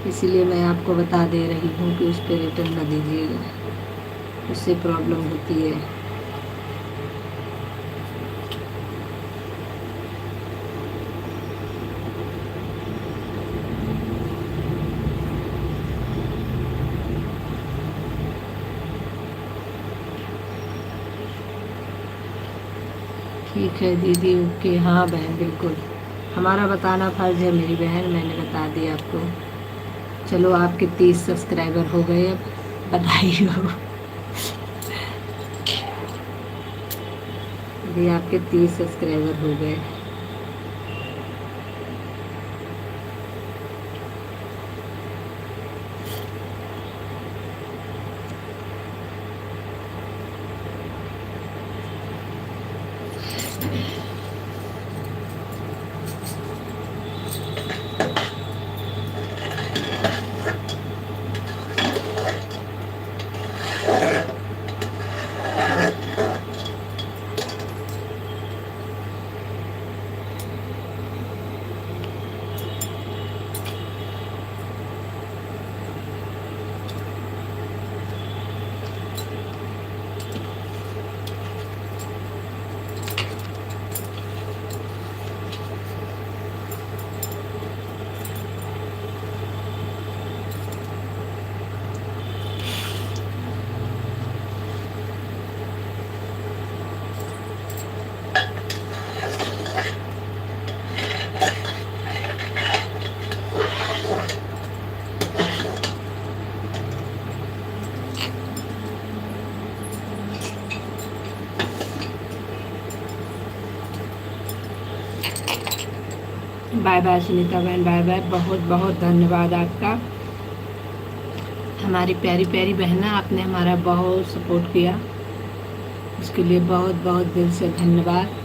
इसीलिए मैं आपको बता दे रही हूँ कि उस पर रिटर्न न दीजिएगा, उससे प्रॉब्लम होती है। ठीक है दीदी, ओके। हाँ बहन बिल्कुल, हमारा बताना फ़र्ज़ है मेरी बहन, मैंने बता दिया आपको। चलो आपके 30 सब्सक्राइबर हो गए, अब बधाई हो। अभी आपके 30 सब्सक्राइबर हो गए। बाय बाय सुनीता बहन, बाय बाय। बहुत बहुत धन्यवाद आपका। हमारी प्यारी प्यारी बहना, आपने हमारा बहुत सपोर्ट किया, उसके लिए बहुत बहुत दिल से धन्यवाद।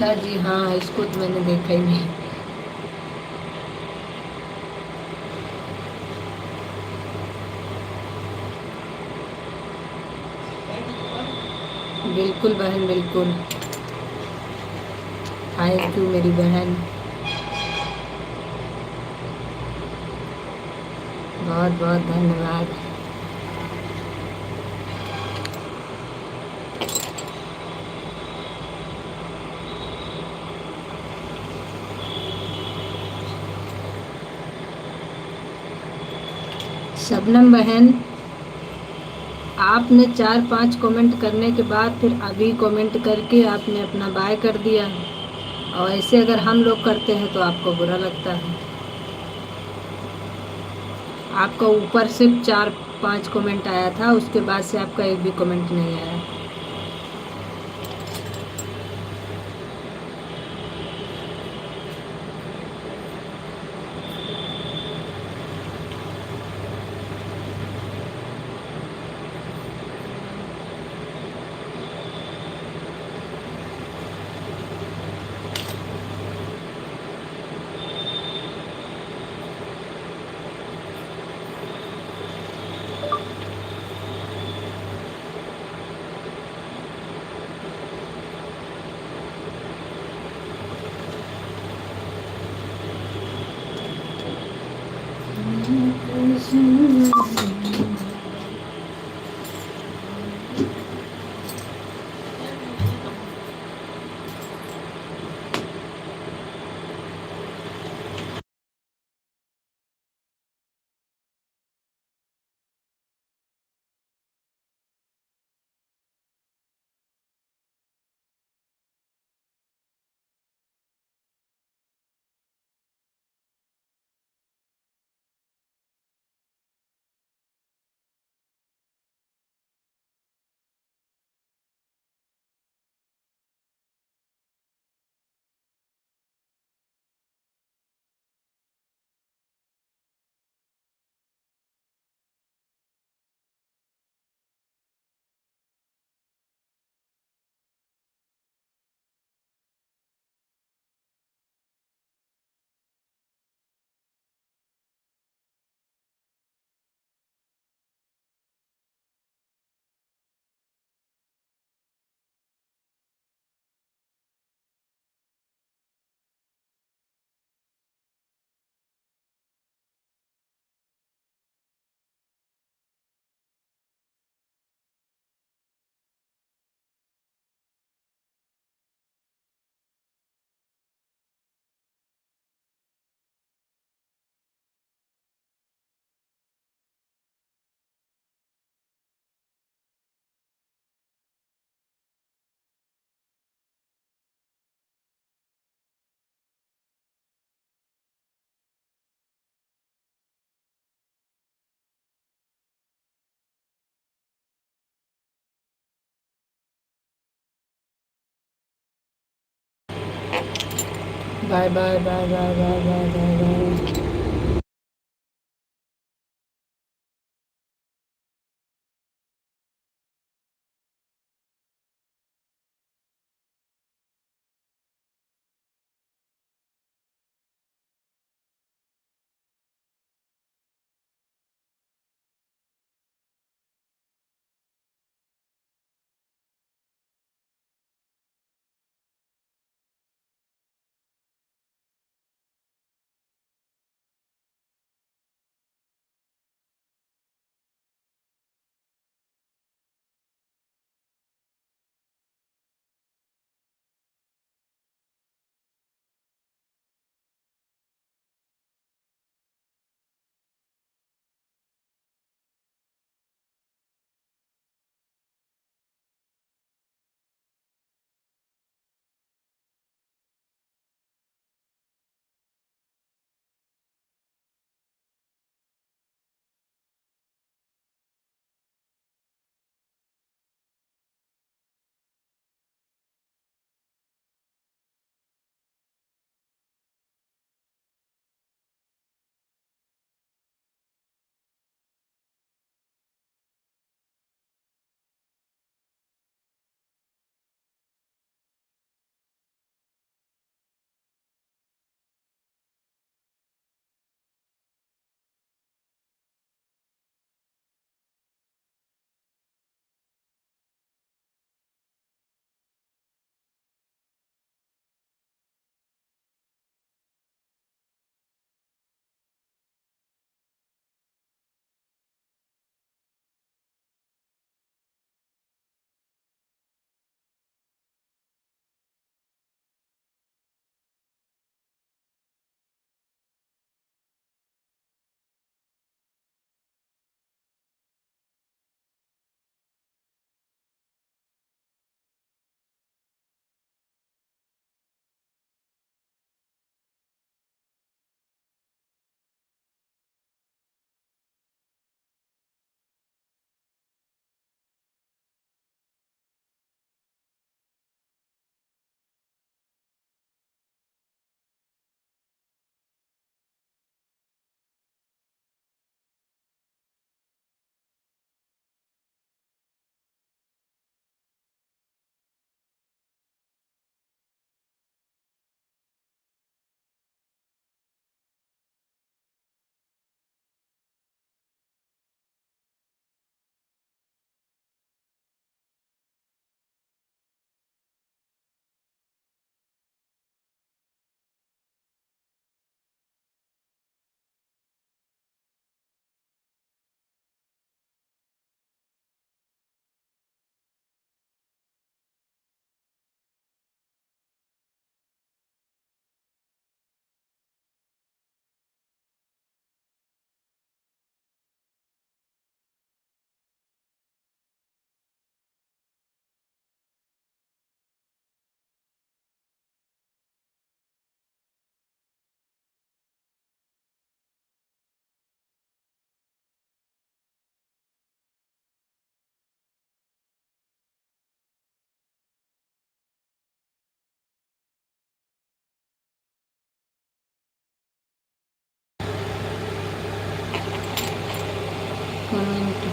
अच्छा जी, हाँ इसको तो मैंने देखा ही नहीं। बिल्कुल बहन, बिल्कुल। थैंक यू मेरी बहन, बहुत बहुत धन्यवाद। शबनम बहन, आपने 4-5 कमेंट करने के बाद फिर अभी कमेंट करके आपने अपना बाय कर दिया, और ऐसे अगर हम लोग करते हैं तो आपको बुरा लगता है। आपका ऊपर सिर्फ 4-5 कमेंट आया था, उसके बाद से आपका एक भी कमेंट नहीं आया। Bye bye bye bye bye bye bye bye. Comment.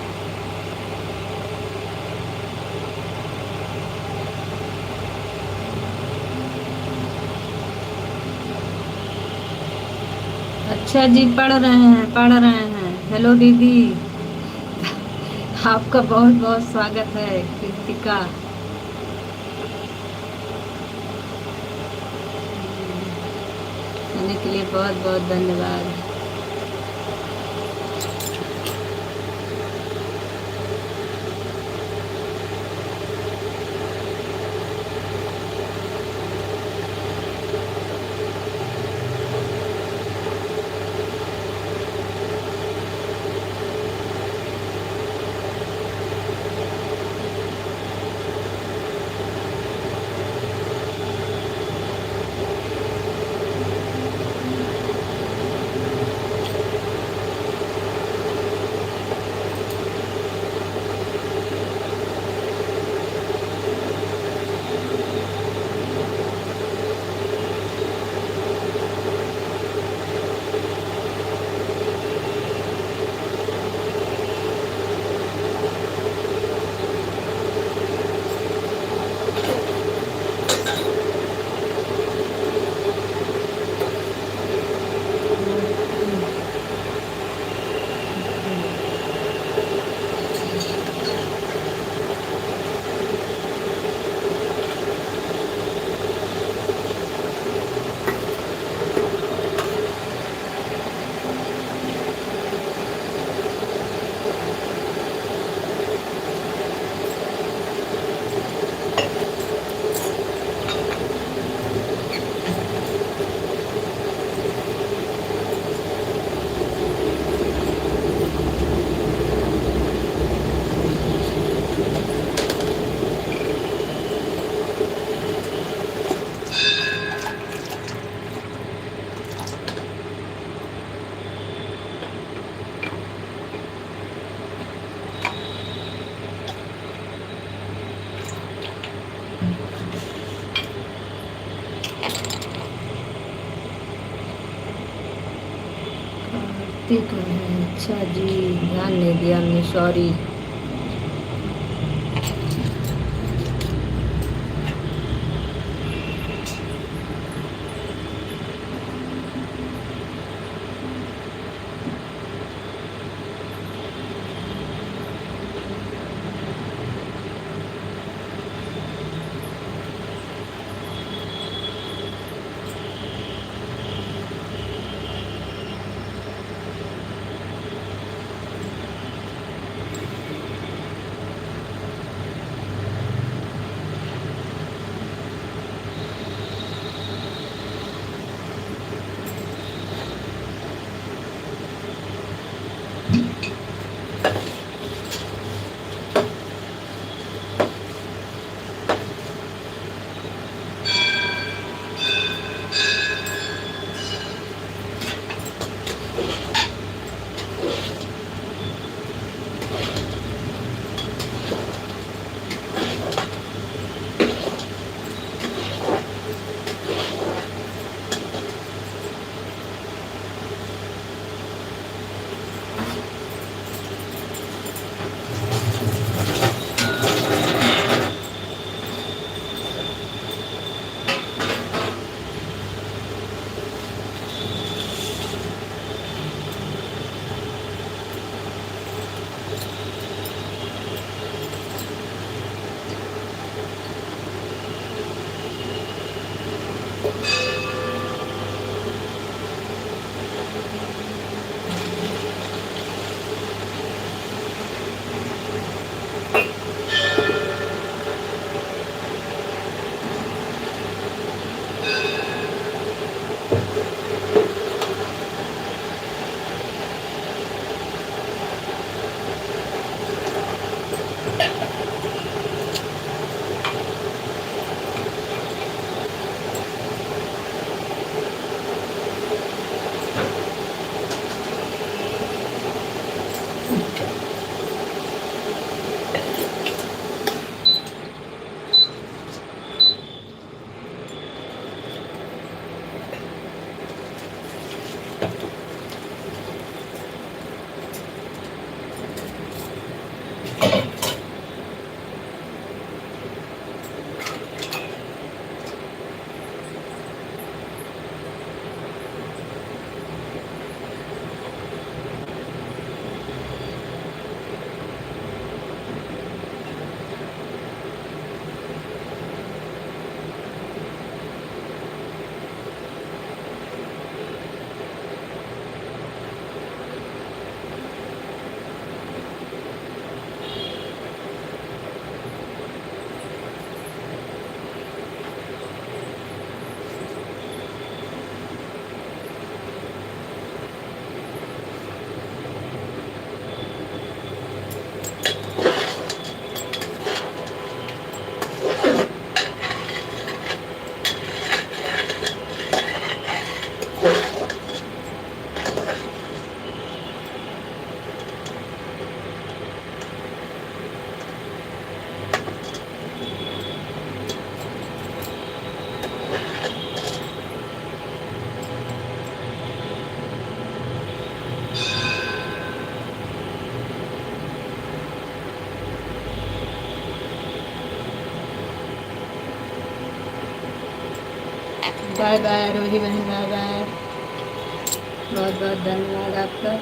अच्छा जी, पढ़ रहे हैं, पढ़ रहे हैं। हेलो दीदी, आपका बहुत बहुत स्वागत है। कृतिका, आने के लिए बहुत बहुत धन्यवाद। कार्तिक है, अच्छा जी, ध्यान नहीं दिया हमने, सॉरी। बाय बाय रोही बहन, बाय बाय। बहुत बहुत धन्यवाद आपका।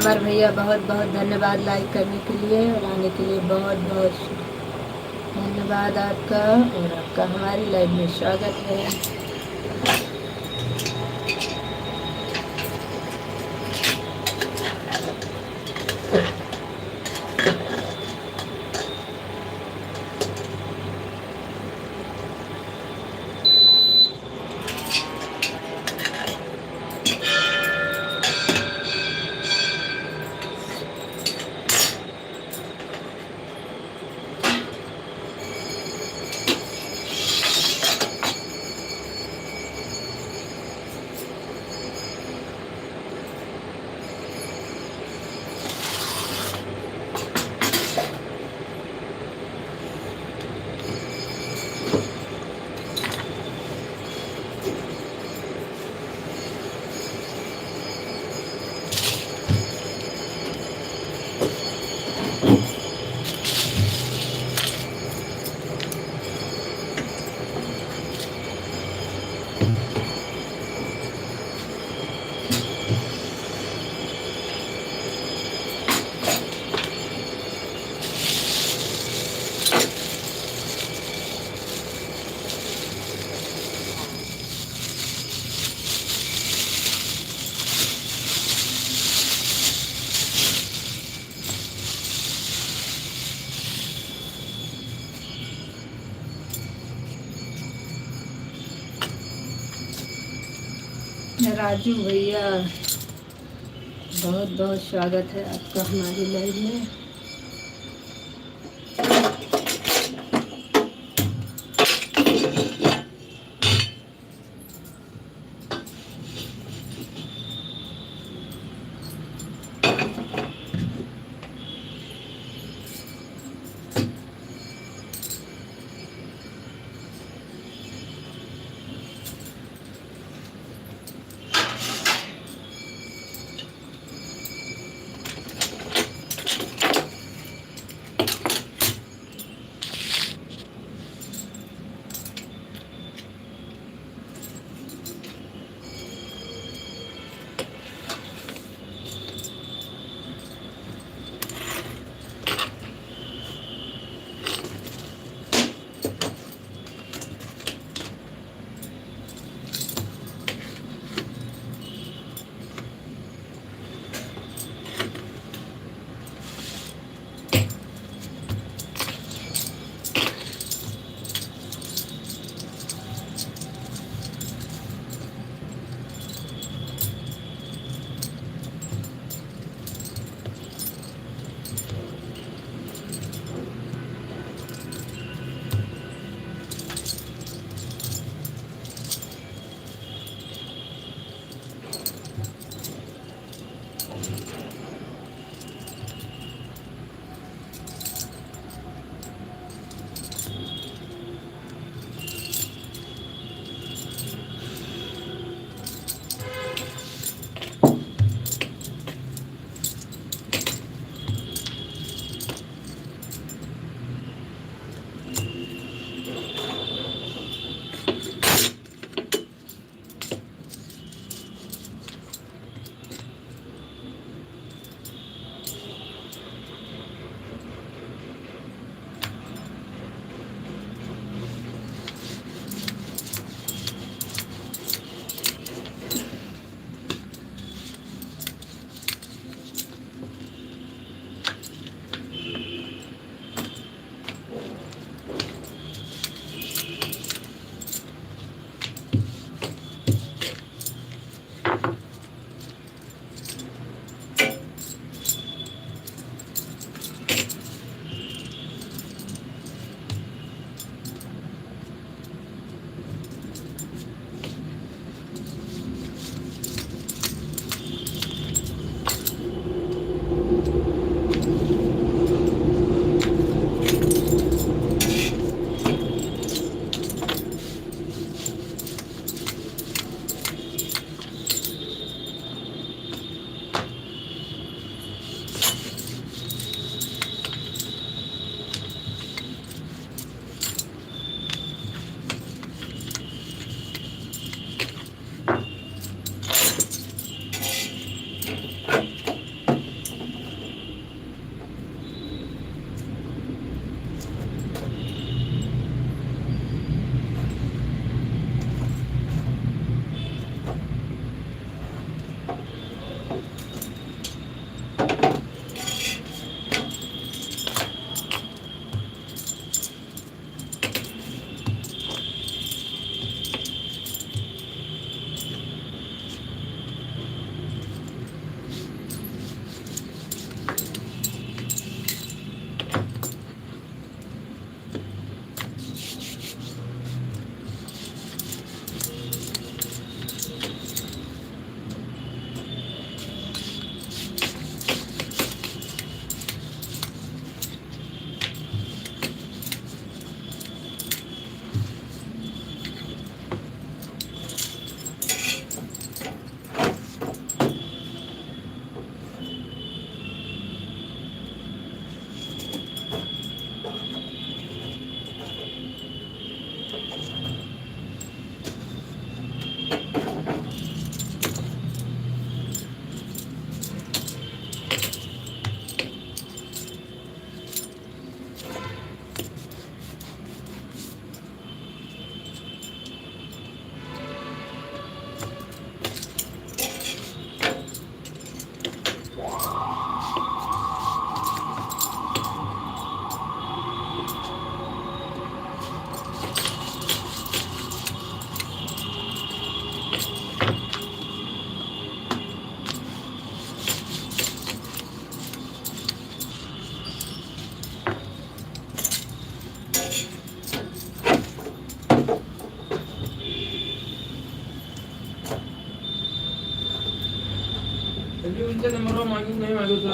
अमर भैया बहुत बहुत धन्यवाद लाइक करने के लिए और आने के लिए बहुत बहुत धन्यवाद आपका। और आपका हमारी लाइव में स्वागत है। राजू भैया बहुत बहुत स्वागत है आपका हमारी लाइव में। नहीं मांगे तो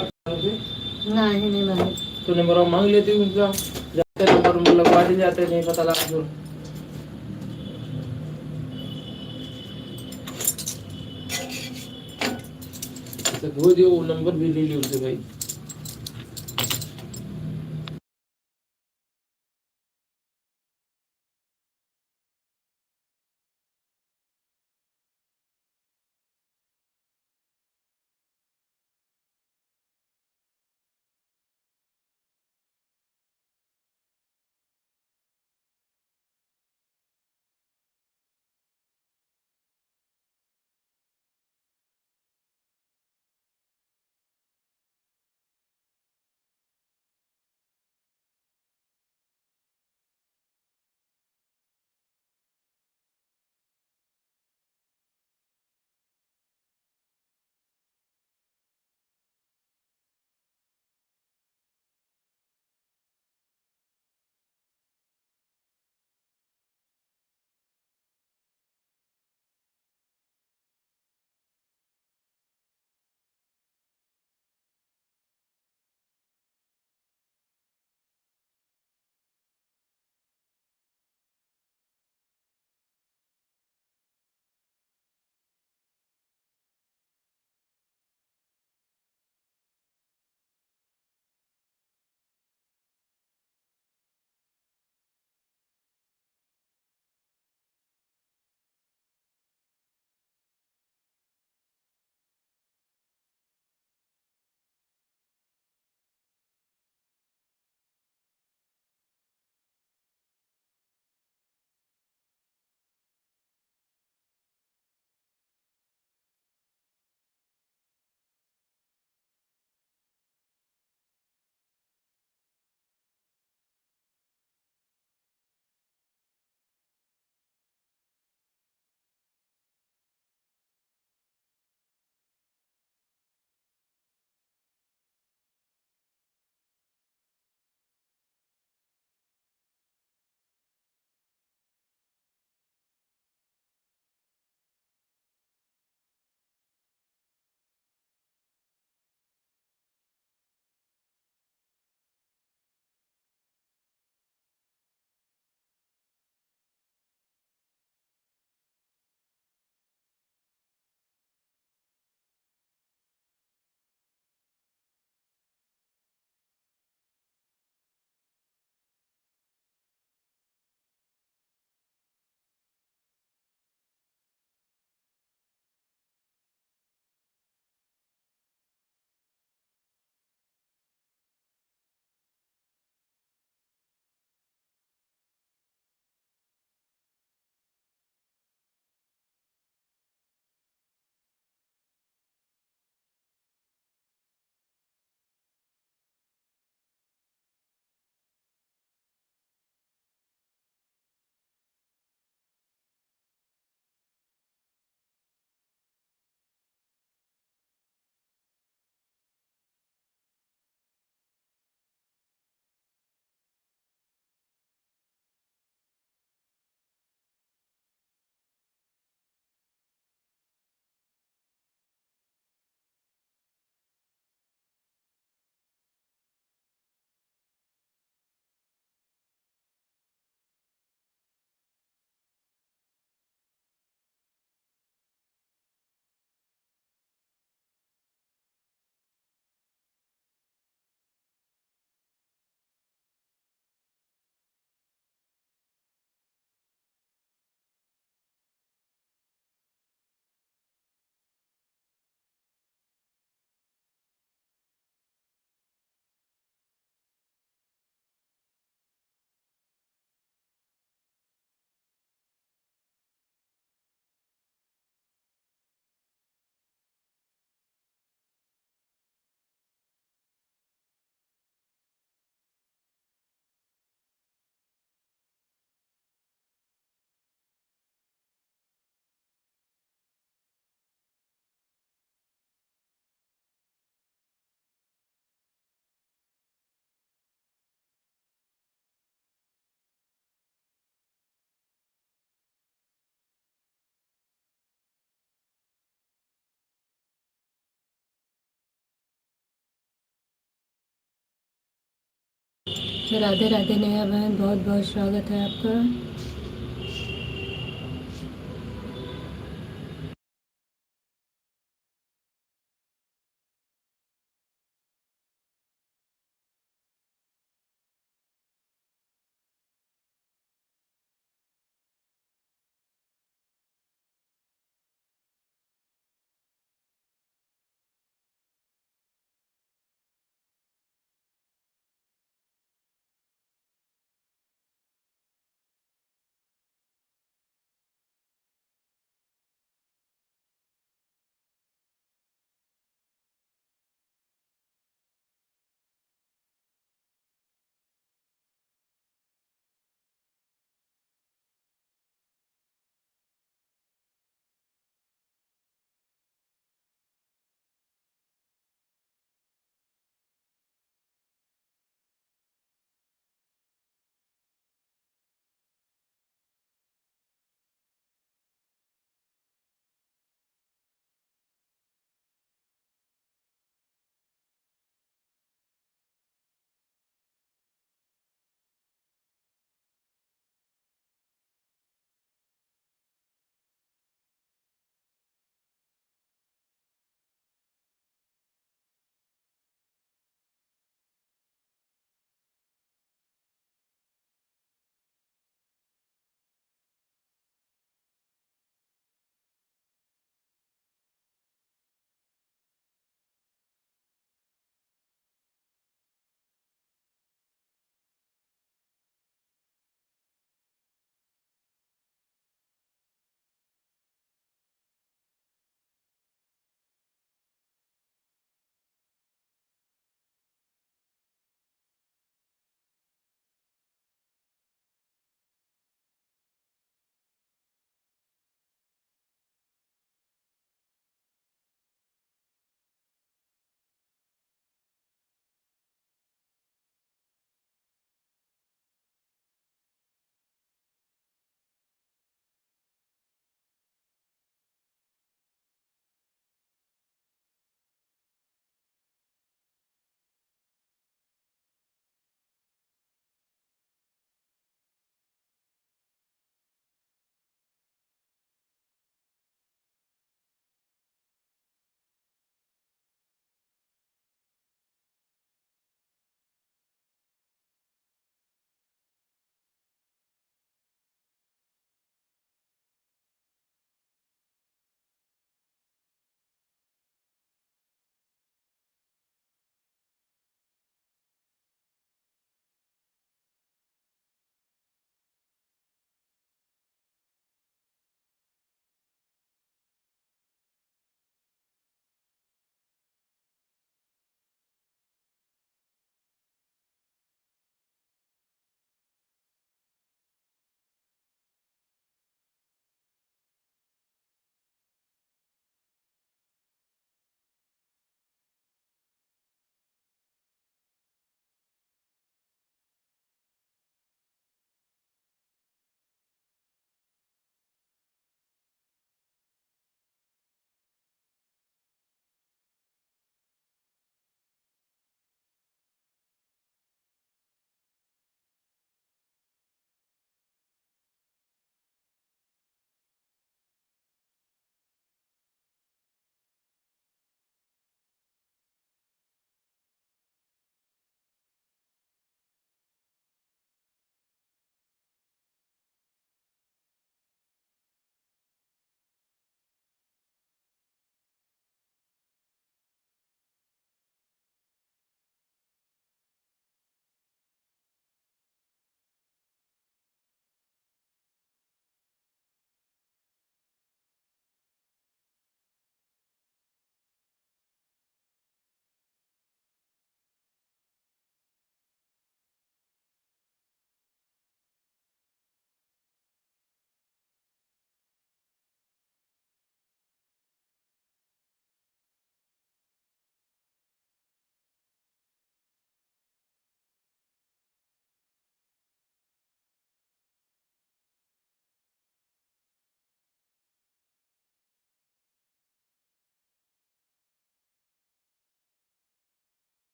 नहीं नहीं मांगे। तो नंबर मांग लेती हूँ उनका, जाते नंबर उनको लगवा दिए जाते, नहीं पता लगा तो धो दियो, वो नंबर भी ले लियो उनसे भाई। राधे राधे नेहा बहन, बहुत बहुत स्वागत है आपका।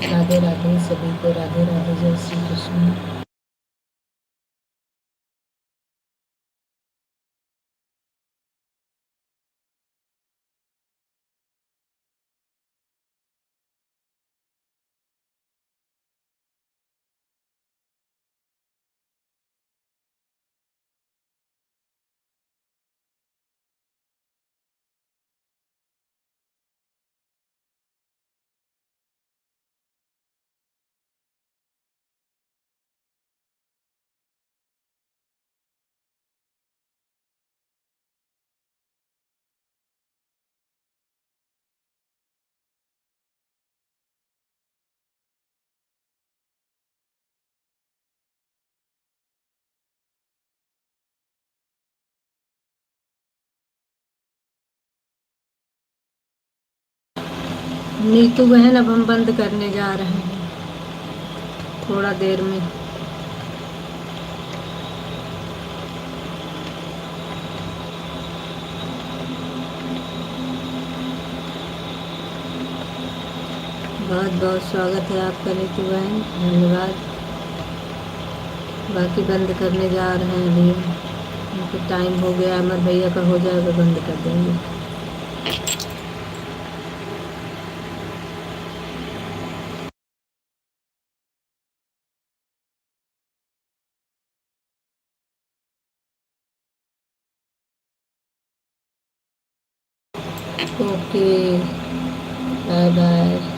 राधे राधे सभी को, राधे राधे, जय श्री कृष्ण। नीतू बहन, अब हम बंद करने जा रहे हैं थोड़ा देर में। बहुत बहुत स्वागत है आपका नीतू बहन, धन्यवाद। बाकी बंद करने जा रहे हैं अभी, उनको टाइम हो गया, अमर भैया का हो जाएगा बंद कर देंगे। Okay, bye bye.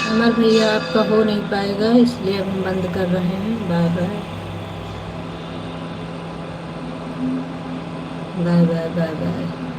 अमर भैया आपका हो नहीं पाएगा, इसलिए अब हम बंद कर रहे हैं। Bye bye, bye bye, bye bye.